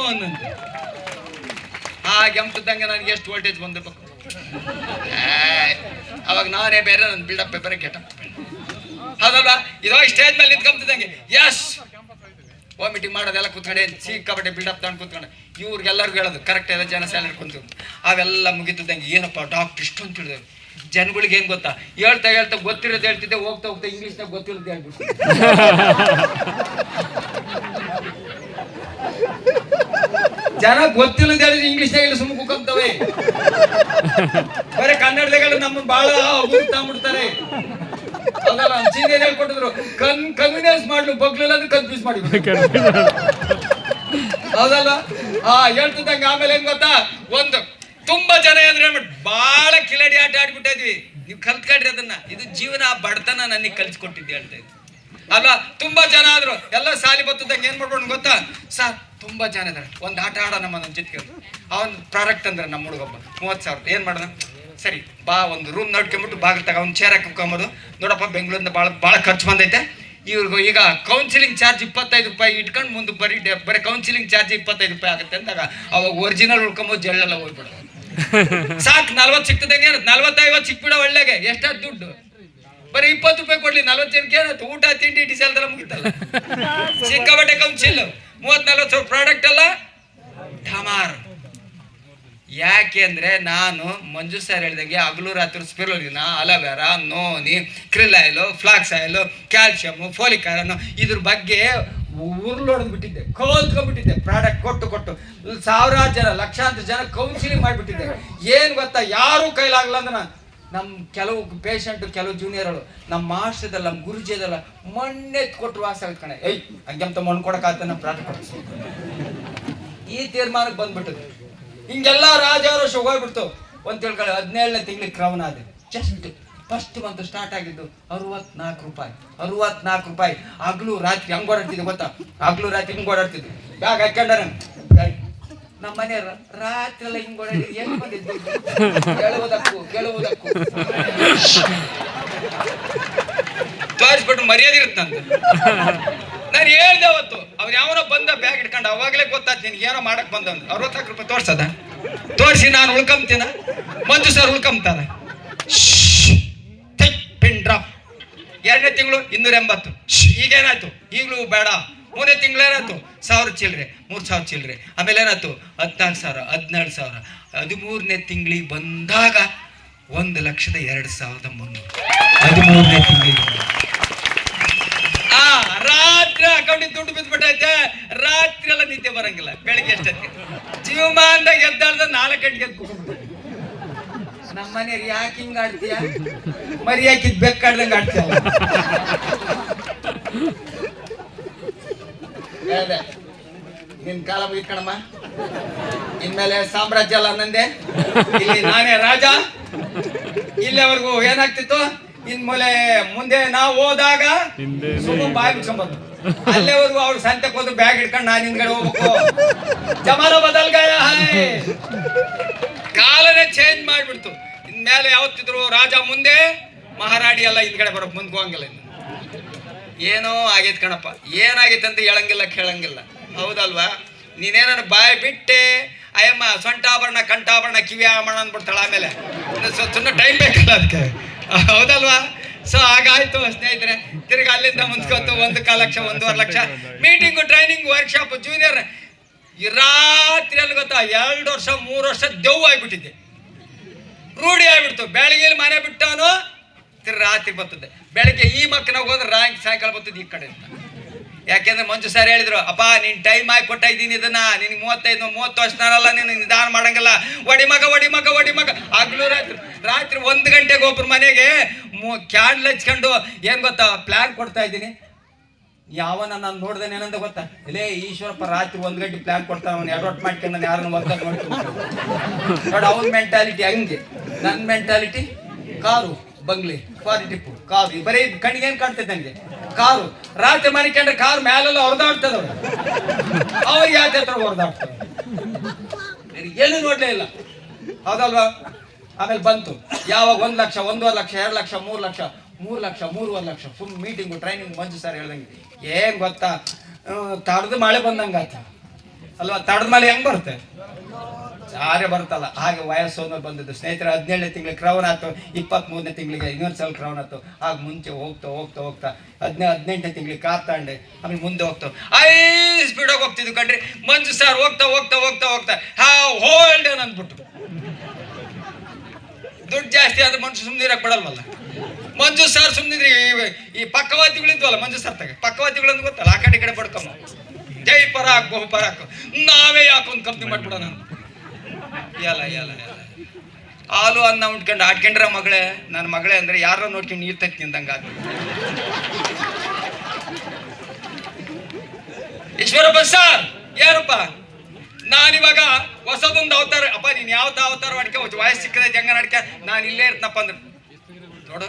ಅನ್ನಂತೆ. ಹಾಗೆ ಎಂಪ್ತಿದ್ದಂಗೆ ನನಗೆ ಎಷ್ಟು ವೋಲ್ಟೇಜ್ ಬಂದಿರ್ಬೇಕು. ಅವಾಗ ನಾನೇ ಬೇರೆ, ನನ್ನ ಬಿಲ್ಡಪ್ ಬೇರೆ ಗೆಟಪ್, ಹೌದಲ್ವಾ? ಇದೋ ಸ್ಟೇಜ್ ಮೇಲೆ ನಿಂತ್ಕೊಂತಿದ್ದಂಗೆ ಎಸ್ ವಾಮಿಟಿಂಗ್ ಮಾಡೋದೆಲ್ಲ ಕೂತ್ಕೊಂಡೆ, ಸಿಕ್ಕಾಪಟ್ಟೆ ಬಿಲ್ಡಪ್ ತಗೊಂಡು ಕೂತ್ಕೊಂಡೆ. ಇವ್ರಿಗೆಲ್ಲರಿಗೂ ಹೇಳೋದು ಕರೆಕ್ಟ್ ಇದೆ, ಜನ ಸ್ಯಾಲರಿ ಕುಂತು ಅವೆಲ್ಲ ಮುಗಿತಿದ್ದಂಗೆ ಏನಪ್ಪ ಡಾಕ್ಟರ್ ಇಷ್ಟೊಂದು ತಿಳಿದ್ರು. ಜನಗಳಿಗೆ ಏನ್ ಗೊತ್ತಾ, ಹೇಳ್ತಾ ಹೇಳ್ತಾ ಗೊತ್ತಿರೋದು ಹೇಳ್ತಿದ್ದೆ, ಹೋಗ್ತಾ ಹೋಗ್ತಾ ಇಂಗ್ಲೀಷ್ನಾಗ ಗೊತ್ತಿರೋದು ಹೇಳ್ಬಿಟ್ಟು ಜನ ಗೊತ್ತಿಲ್ಲದ ಹೇಳಿದ್ರೆ ಇಂಗ್ಲೀಷ್ನಾಗ ಇಲ್ಲಿ ಸುಮ್ಮ ಕೂಕಂತವೆ. ಬರೀ ಕನ್ನಡದಾಗ ನಮ್ಮ ಬಾಳ ತಗೊಂಡ್ಬಿಡ್ತಾರೆ. ಅದಲ್ಲ ಸೀನಿಯರ್ ಹೇಳ್ಕೊಟ್ಟಿದ್ರು, ಕನ್ವಿನೆನ್ಸ್ ಮಾಡ್ಲು ಬಗ್ಲಿಲ್ಲ ಅಂದ್ರೆ ಕನ್ಫ್ಯೂಸ್ ಮಾಡಿ, ಹೌದಲ್ಲ? ಹೇಳ್ತಿದ್ದಂಗೆ ಆಮೇಲೆ ಏನ್ ಗೊತ್ತಾ, ಒಂದು ತುಂಬಾ ಜನ ಅಂದ್ರೆ ಬಾಳ ಕಿಲಾಡಿ ಆಟ ಆಡ್ಬಿಟ್ಟ ಇದ್ವಿ. ನೀವು ಕಲ್ತ್ಕೊಳ್ರಿ ಅದನ್ನ, ಇದು ಜೀವನ ಬಡತನ ನನಗೆ ಕಲ್ಸ್ಕೊಟ್ಟಿದ್ದೆ ಹೇಳ್ತಾ ಇದ್ವಿ ಅಲ್ವಾ? ತುಂಬಾ ಜನ ಆದ್ರು, ಎಲ್ಲ ಸಾಲಿ ಬತ್ತದಂಗೆ ಏನ್ ಮಾಡ್ಕೊಂಡು ಗೊತ್ತಾ, ಸರ್ ತುಂಬಾ ಜನ ಇದಾರೆ, ಒಂದು ಆಟ ಆಡೋಣ ನಮ್ಮ ಜೊತೆಗೆ. ಅವನ್ ಪ್ರಾಡಕ್ಟ್ ಅಂದ್ರೆ ನಮ್ಮ ಹುಡುಗೊಬ್ಬ 30,000 ಏನ್ ಮಾಡೋಣ, ಸರಿ ಬಾ ಒಂದು ರೂಮ್ ನೋಡ್ಕೊಂಬಿಟ್ಟು ಬಾಗಿಲು ತಗ ಒಂದು ಚೇರ್ ಹಾಕೊಂಬೋದು. ನೋಡಪ್ಪ ಬೆಂಗಳೂರಿಂದ ಭಾಳ ಖರ್ಚು ಬಂದೈತೆ, ಇವ್ರಿಗೂ ಈಗ ಕೌನ್ಸಿಲಿಂಗ್ ಚಾರ್ಜ್ 25 ರೂಪಾಯಿ ಇಟ್ಕೊಂಡು ಮುಂದೆ ಬರೀ ಕೌನ್ಸಿಲಿಂಗ್ ಚಾರ್ಜ್ 25 ರೂಪಾಯಿ ಆಗುತ್ತೆ ಅಂದಾಗ ಅವಾಗ ಒರಿಜಿನಲ್ ಉಳ್ಕೊಂಬೋದು, ಜಳ್ಳೆಲ್ಲ ಹೋಗ್ಬಿಡೋದು. ಸಾಕು 40 ಸಿಕ್ತದಂಗೆ, 40-50 ಸಿಕ್ಬಿಡ ಒಳ್ಳೆಗೆ. ಎಷ್ಟಾದ್ ದುಡ್ಡು? ಬರೀ 20 ರೂಪಾಯಿ ಕೊಡ್ಲಿ, 40 ಜನಕ್ಕೆ ಏನಾಯ್ತು, ಊಟ ತಿಂಡಿ ಡೀಸೆಲ್ ತರ ಮುಗಿತಲ್ಲ. ಸಿಕ್ಕಾಬಟ್ಟೆ ಕೌನ್ಸಿಲ್ 30-40 ಸಾವಿರ ಪ್ರಾಡಕ್ಟ್ ಅಲ್ಲ ಢಮಾರ್. ಯಾಕೆ ಅಂದ್ರೆ ನಾನು ಮಂಜು ಸರ್ ಹೇಳ್ದಂಗೆ ಹಗಲು ರಾತ್ರಿ ಸ್ಪಿರುಲಿನ, aloe vera, noni, krill oil, flax oil, calcium, folic iron ಇದ್ರ ಬಗ್ಗೆ ಉರ್ಲೊಡ್ಬಿಟ್ಟಿದ್ದೆ, ಕಲ್ತ್ಕೊಂಡ್ಬಿಟ್ಟಿದ್ದೆ. ಪ್ರಾಡಕ್ಟ್ ಕೊಟ್ಟು ಸಾವಿರಾರು ಜನ, ಲಕ್ಷಾಂತರ ಜನ ಕೌನ್ಸಿಲಿಂಗ್ ಮಾಡಿಬಿಟ್ಟಿದ್ದೆ. ಏನ್ ಗೊತ್ತಾ, ಯಾರು ಕೈಲಾಗಲ್ಲ ಅಂದ್ರೆ ನಮ್ಮ ಕೆಲವು ಪೇಷಂಟ್, ಕೆಲವು ಜೂನಿಯರ್ಗಳು ನಮ್ಮ ಮಾಸ್ಟರ್ದಲ್ಲ, ನಮ್ಮ ಗುರುಜಿದಲ್ಲ ಮಣ್ಣೆತ್ ಕೊಟ್ಟು ವಾಸ ಕಣೆ, ಏಯ್ ಹಂಗೆಂತ ಮಣ್ಣು ಕೊಡಕ್ಕಾಗ್ತ ನಮ್ಮ ಪ್ರಾಡಕ್ಟ್ ಈ ತೀರ್ಮಾನಕ್ಕೆ ಬಂದ್ಬಿಟ್ಟದು. ಹಿಂಗೆಲ್ಲ ರಾಜಾರೋಷ ಹೋಗ್ಬಿಡ್ತು. ಒಂದು ತಿಳ್ಕೊಳ್ಳಿ, 17ನೇ ತಿಂಗಳಿಗೆ ಕ್ರೌನ್ ಆದ. ಜಸ್ಟ್ ಫಸ್ಟ್ ಮಂತ್ ಸ್ಟಾರ್ಟ್ ಆಗಿದ್ದು 64 ರೂಪಾಯಿ. 64 ರೂಪಾಯಿ. ಹಗ್ಲು ರಾತ್ರಿ ಹಂಗೆ ಓಡಾಡ್ತಿದ್ದೆ ಗೊತ್ತಾ, ಹಗ್ಲು ರಾತ್ರಿ ಹಿಂಗೆ ಓಡಾಡ್ತಿದ್ದೆ. ಬ್ಯಾಗ್ ಹಾಕೊಂಡಾರ ನಮ್ಮ ಮನೆಯವ್ರ ರಾತ್ರಿ ಎಲ್ಲ ಹಿಂಗೆ ಓಡಾಡಿ ಏನು ಬಂದಿದ್ದು, ಕೇಳುವುದಕ್ಕೂ ತೋರಿಸ್ಬಿಟ್ಟು ಮರ್ಯಾದೆ ಇರುತ್ತೆ ನಂದು. ನಾನು ಹೇಳ್ದೆ ಅವತ್ತು, ಅವ್ರು ಯಾವನೋ ಬಂದ ಬ್ಯಾಗ್ ಇಟ್ಕೊಂಡು, ಅವಾಗಲೇ ಗೊತ್ತಾಯ್ತು ನಿನ್ಗೆ ಏನೋ ಮಾಡಕ್ ಬಂದವ್. 64 ರೂಪಾಯಿ ತೋರ್ಸದ, ತೋರಿಸಿ ನಾನು ಉಳ್ಕೊಂತೀನ, ಮಂಜು ಸರ್ ಉಳ್ಕೊಂತಾರ. Pin drop. 2ನೇ ತಿಂಗಳು 280. ಈಗೇನಾಯ್ತು, ಈಗಲೂ ಬೇಡ. 3ನೇ ತಿಂಗಳು ಏನಾಯ್ತು, 1000 ಚಿಲ್ಲರೆ, 3000 ಚಿಲ್ಲರೆ. ಆಮೇಲೆ ಏನಾಯ್ತು, 14,000, 17,000. 13ನೇ ತಿಂಗಳಿಗೆ ಬಂದಾಗ 1,02,300. 13ನೇ ತಿಂಗಳಿಗೆ ರಾತ್ರಿ ಅಕೌಂಟಿಗೆ ದುಡ್ಡು ಬಿದ್ದುಬಿಟ್ಟೈತೆ. ರಾತ್ರಿ ಎಲ್ಲ ನಿದ್ದೆ ಬರಂಗಿಲ್ಲ. ಬೆಳಿಗ್ಗೆ ಎಷ್ಟಕ್ಕೆ ಜೀವಮಾನದಾಗ ಎದ್ದಾಳ್ದ 4 ಗಂಟೆಗೆ ಎದ್ದು ಕೂತ್ಬಿಟ್ಟು ನಮ್ಮ ಮನೆಯವ್ರು ಯಾಕೆ ಹಿಂಗ ಆಡ್ತೀಯ, ಮರಿ ಹಾಕಿದ್ ಬೇಕಾಡ್ದಂಗ ಆಡ್ತೀಯ. ನಿನ್ ಕಾಲ ಮುಗಿತ್ಕಣಮ್ಮ, ಇನ್ಮೇಲೆ ಸಾಮ್ರಾಜ್ಯ ಅಲ್ಲ ನಂದೆ, ಇಲ್ಲಿ ನಾನೇ ರಾಜ. ಇಲ್ಲಿವರೆಗೂ ಏನಾಗ್ತಿತ್ತು, ಮುಂದೆ ನಾವು ಹೋದಾಗ ಸುಮ್ಮ ಬಾಯಿ ಬಿಚ್ಕೊಂಬಂದು ಅಲ್ಲೇವರೆಗೂ ಅವ್ರು ಸಂತೆಗೆ ಹೋದ್ರು ಬ್ಯಾಗ್ ಹಿಡ್ಕೊಂಡು ನಾನು ಹಿಂದ್ಗಡೆ ಹೋಗ್ಬೇಕು. ಜಮಾನ ಬದಲ್ಗಾಯ, ಕಾಲನೇ ಚೇಂಜ್ ಮಾಡ್ಬಿಡ್ತು. ಇನ್ಮೇಲೆ ಯಾವತ್ತಿದ್ರು ರಾಜ ಮುಂದೆ, ಮಹಾರಾಣಿ ಎಲ್ಲ ಹಿಂದ್ಗಡೆ ಬರೋಕ್ ಮುಂದೆ ಹೋಗಂಗಿಲ್ಲ. ಏನೋ ಆಗೈತ್ ಕಣಪ್ಪ, ಏನಾಗೈತೆ ಅಂತ ಹೇಳಂಗಿಲ್ಲ ಕೇಳಂಗಿಲ್ಲ, ಹೌದಲ್ವಾ? ನೀನೇನ ಬಾಯಿ ಬಿಟ್ಟೆ ಅಯ್ಯಮ್ಮ ಸೊಂಟಾಭರಣ, ಕಂಠಾಭರಣ, ಕಿವಿ ಆಭರಣ ಅಂದ್ಬಿಡ್ತಾಳ. ಆಮೇಲೆ ಸುಮ್ಮನೆ ಟೈಮ್ ಬೇಕಲ್ಲ ಅದಕ್ಕೆ, ಹೌದಲ್ವಾ? ಸೊ ಹಾಗಾಯ್ತು ಸ್ನೇಹಿತರೆ. ತಿರ್ಗಿ ಅಲ್ಲಿಂದ ಮುಂದ್ಕೊತು 1 lakh 1.5 lakh meeting, training, workshop, junior. ಈ ರಾತ್ರಿ ಅಲ್ಲಿ ಗೊತ್ತಾ 2 ವರ್ಷ 3 ವರ್ಷ ದೆವ್ವ ಆಗ್ಬಿಟ್ಟಿದ್ದೆ, ರೂಢಿ ಆಗ್ಬಿಡ್ತು. ಬೆಳಗ್ಗೆ ಮನೆ ಬಿಟ್ಟವನು ರಾತ್ರಿ ಬರ್ತದೆ, ಬೆಳಗ್ಗೆ ಈ ಮಕ್ಕನಾಗ ಹೋದ್ರೆ ಸಾಯಂಕಾಲ ಬರ್ತದೆ ಈ ಕಡೆ ಅಂತ. ಯಾಕೆಂದ್ರೆ ಮಂಜು ಸರ್ ಹೇಳಿದ್ರು, ಅಪ್ಪ ನೀನ್ ಟೈಮ್ ಆಗಿ ಕೊಟ್ಟ ಇದ್ದೀನಿ, ಇದನ್ನ ನಿನಗೆ 35-30 ವರ್ಷನಾರಲ್ಲ, ನೀನು ನಿಧಾನ ಮಾಡಂಗಿಲ್ಲ, ಒಡಿ ಮಗ. ಹಗ್ಲು ರಾತ್ರಿ 1 ಗಂಟೆಗೆ ಒಬ್ರು ಮನೆಗೆ ಕ್ಯಾಂಡ್ಲ್ ಹಚ್ಕೊಂಡು ಏನ್ ಗೊತ್ತಾ ಪ್ಲಾನ್ ಕೊಡ್ತಾ ಇದ್ದೀನಿ. ಯಾವನ ನಾನು ನೋಡ್ದೇನೆ ಏನಂತ ಗೊತ್ತಾ, ಇಲ್ಲೇ ಈಶ್ವರಪ್ಪ ರಾತ್ರಿ 1 ಗಂಟೆ ಪ್ಲಾನ್ ಕೊಡ್ತಾ, ಅವನು ಅಡಾಪ್ಟ್ ಮಾಡ್ಕೊಂಡು ನಾನು ಯಾರನ್ನ ಒದ್ದಾಗ ನೋಡ್ತೀನಿ ನೋಡಿ. ಅವನ ಮೆಂಟಾಲಿಟಿ ಹಂಗೆ, ನನ್ನ ಮೆಂಟಾಲಿಟಿ ಕಾರು ಬಂಗ್ಲಿ ಫಾರಿ ಟಿಪ್ಪು ಕಾರು ಬರೀ ಕಣ್ಣಿಗೆ ಏನ್ ಕಾಣ್ತೈತೆ ನನಗೆ ಕಾರು ರಾತ್ರಿ ಮನೆ ಕಂಡ್ರೆ ಕಾರು ಮ್ಯಾಲೆಲ್ಲ ಹೊರದಾಡ್ತದವ್ರು ಅವ್ರಿಗೆ ಯಾಕೆ ಹತ್ರ ಹೊರದಾಡ್ತದೆ ಏನು ನೋಡ್ಲೇ ಇಲ್ಲ ಹೌದಲ್ವಾ. ಆಮೇಲೆ ಬಂತು ಯಾವಾಗ 1 ಲಕ್ಷ 1.5 ಲಕ್ಷ 2 ಲಕ್ಷ 3 ಲಕ್ಷ 3 ಲಕ್ಷ 3.5 ಲಕ್ಷ ಸುಮ್ ಮೀಟಿಂಗು ಟ್ರೈನಿಂಗ್ ಮಂಜು ಸರ್ ಹೇಳ್ದಂಗೆ ಏನ್ ಗೊತ್ತಾ ತಡದ ಮಳೆ ಬಂದಂಗ ಆತ ಅಲ್ವಾ. ತಡದ ಮಳೆ ಹೆಂಗ್ ಬರುತ್ತೆ ಸಾರೆ ಬರುತ್ತಲ್ಲ ಹಾಗೆ ವಯಸ್ಸು ಬಂದಿದ್ದು ಸ್ನೇಹಿತರೆ 17ನೇ ತಿಂಗಳಿಗೆ ಕ್ರೌನ್ ಆಯ್ತು, 23ನೇ ತಿಂಗಳಿಗೆ ಯೂನಿವರ್ಸಲ್ ಕ್ರೌನ್ ಆಯ್ತು. ಆಗ ಮುಂಚೆ ಹೋಗ್ತಾ ಹೋಗ್ತಾ ಹೋಗ್ತಾ 18ನೇ ತಿಂಗಳಿಗೆ ಕಾರ್ ತಗೊಂಡೆ. ಆಮೇಲೆ ಮುಂದೆ ಹೋಗ್ತಾ ಸ್ಪೀಡಾಗಿ ಹೋಗ್ತಿದ್ವು ಕಣ್ರಿ. ಮಂಜು ಸರ್ ಹೋಗ್ತಾ ಹೋಗ್ತಾ ಹೋಗ್ತಾ ಹೋಗ್ತಾ ಹೋಲ್ಡ್ ಅಂದ್ಬಿಟ್ಟು ದುಡ್ಡು ಜಾಸ್ತಿ ಆದ್ರೆ ಮನುಷ್ಯ ಸುಮ್ಮನಿರಕ್ ಬಿಡಲ್ವಲ್ಲ. ಮಂಜು ಸರ್ ಸುಮ್ಮನಿದ್ರಿ ಈ ಪಕ್ಕವಾದಿಗಳಿದ್ವಲ್ಲ ಮಂಜು ಸರ್ ತಗ ಪಕ್ಕವಾದಿಗಳಂದು ಗೊತ್ತಲ್ಲ ಆ ಕಡೆ ಬಡ್ಕಮ್ಮ ಜೈ ಪರಾಕ್ ಬಹು ಪರಾಕ್ ನಾವೇ ಯಾಕೊಂದು ಕಂಪ್ನಿ ಮಾಡ್ಬಿಡೋಣ. ಎಲ್ಲ ಎಲ್ಲ ಎಲ್ಲ ಹಾಲು ಅನ್ನ ಉಂಟ್ಕೊಂಡು ಆಡ್ಕೊಂಡ್ರ ಮಗಳೇ ನನ್ನ ಮಗಳೇ ಅಂದ್ರೆ ಯಾರೋ ನೋಡ್ಕೊಂಡು ನೀರ್ ತಕ್ಕಿ ನಿಂದಂಗ ಈಶ್ವರಪ್ಪ ಸರ್ ಯಾರಪ್ಪ ನಾನಿವಾಗ ಹೊಸದೊಂದು ಅವತಾರ ಅಪ್ಪ ನೀನ್ ಯಾವ್ದು ಅವತಾರ ಮಾಡ್ಕೆ ವಯಸ್ಸು ಸಿಕ್ಕದೆ ಜಂಗ ನಡ್ಕೆ ನಾನು ಇಲ್ಲೇ ಇರ್ತನಪ್ಪ ಅಂದ್ರೆ ನೋಡು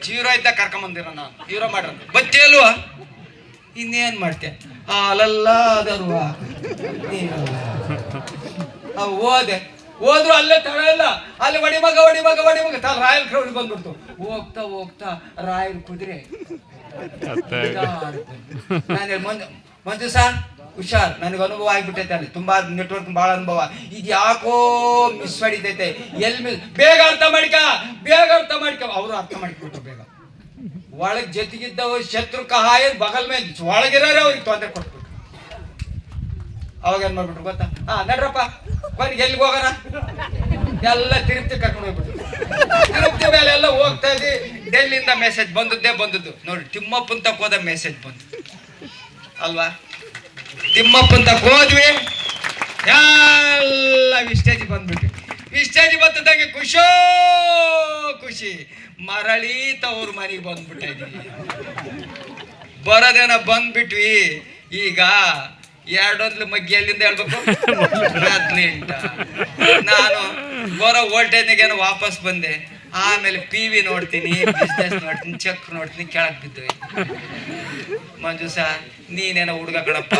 ಹೀರೋ ಇದ್ದ ಕರ್ಕೊಂಬಂದಿರ ನಾನು ಹೀರೋ ಮಾಡ್ರ ಬಚ್ಚೆ ಅಲ್ವಾ ಇನ್ನೇನ್ ಮಾಡ್ತೆ ಅಲ್ಲಲ್ಲ ಅದಲ್ವಾ ಹೋದ್ರು ಅಲ್ಲೇ ತಡ ಇಲ್ಲ ಅಲ್ಲಿ ಒಡಿಮಗ ರಾಯಲ್ ಕ್ರೌಡ್ ಬಂದ್ಬಿಡ್ತು. ಹೋಗ್ತಾ ಹೋಗ್ತಾ ರಾಯಲ್ ಕುದುರೆ ಮಂಜು ಸರ್ ಹುಷಾರ್ ನನಗೆ ಅನುಭವ ಆಗ್ಬಿಟ್ಟೈತೆ ಅಲ್ಲಿ ತುಂಬಾ ನೆಟ್ವರ್ಕ್ ಬಹಳ ಅನುಭವ. ಇದು ಯಾಕೋ ಮಿಸ್ ಮಾಡಿತೈತೆ ಎಲ್ಲಿ ಬೇಗ ಅರ್ಥ ಮಾಡ್ಕ ಅವರು ಅರ್ಥ ಮಾಡ್ಕೊಟ್ರು ಬೇಗ. ಒಳಗ್ ಜೊತೆಗಿದ್ದವ ಶತ್ರು ಕಹಾಯ ಬಗಲ್ ಮೇಲೆ ಒಳಗಿರೋರೆ ಅವ್ರಿಗೆ ತೊಂದರೆ ಕೊಟ್ಬಿಟ್ರು. ಅವಾಗ ಏನ್ ಮಾಡ್ಬಿಟ್ರು ಗೊತ್ತಾ ನಡ್ರಪ್ಪ ಕೊನೆಗೆ ಎಲ್ಲಿಗೆ ಹೋಗೋಣ ಎಲ್ಲ ತಿರುಪ್ತಿ ಕರ್ಕೊಂಡು ಹೋಗ್ಬಿಟ್ರು. ತಿರುಪ್ತಿ ಮೇಲೆ ಎಲ್ಲ ಹೋಗ್ತಾ ಇದ್ವಿ. ಡೆಲ್ಲಿಯಿಂದ ಮೆಸೇಜ್ ಬಂದದ್ದು ನೋಡಿ ತಿಮ್ಮಪ್ಪನ್ ತಕ್ಕ ಹೋದ ಮೆಸೇಜ್ ಬಂತು ಅಲ್ವಾ. ತಿಮ್ಮಪ್ಪನ್ ತಕ್ಕ ಹೋದ್ವಿ ಎಲ್ಲ ವಿಸ್ಟೇಜ್ ಬಂದ್ಬಿಟ್ವಿ. ವಿಸ್ಟೇಜ್ ಬಂದಂಗೆ ಖುಷಿ ಮರಳಿ ತವ್ರ ಮನೆಗೆ ಬಂದ್ಬಿಟ್ಟಿದ್ವಿ. ಬರೋದೇನ ಬಂದ್ಬಿಟ್ವಿ. ಈಗ 2 ಮಗ್ಗಿ ಎಲ್ಲಿಂದ ಹೇಳ್ಬೇಕು 18 ನಾನು ಬರೋ ವೋಲ್ಟೇಜ್ನಾಗೇನೋ ವಾಪಸ್ ಬಂದೆ. ಆಮೇಲೆ PV ನೋಡ್ತೀನಿ, ಬಿಸ್ನೆಸ್ ನೋಡ್ತೀನಿ, ಚೆಕ್ ನೋಡ್ತೀನಿ, ಕೆಳಗೆ ಬಿದ್ದು ಮಂಜು ಸರ್ ನೀನೇನೋ ಹುಡುಗ ಕಣಪ್ಪ,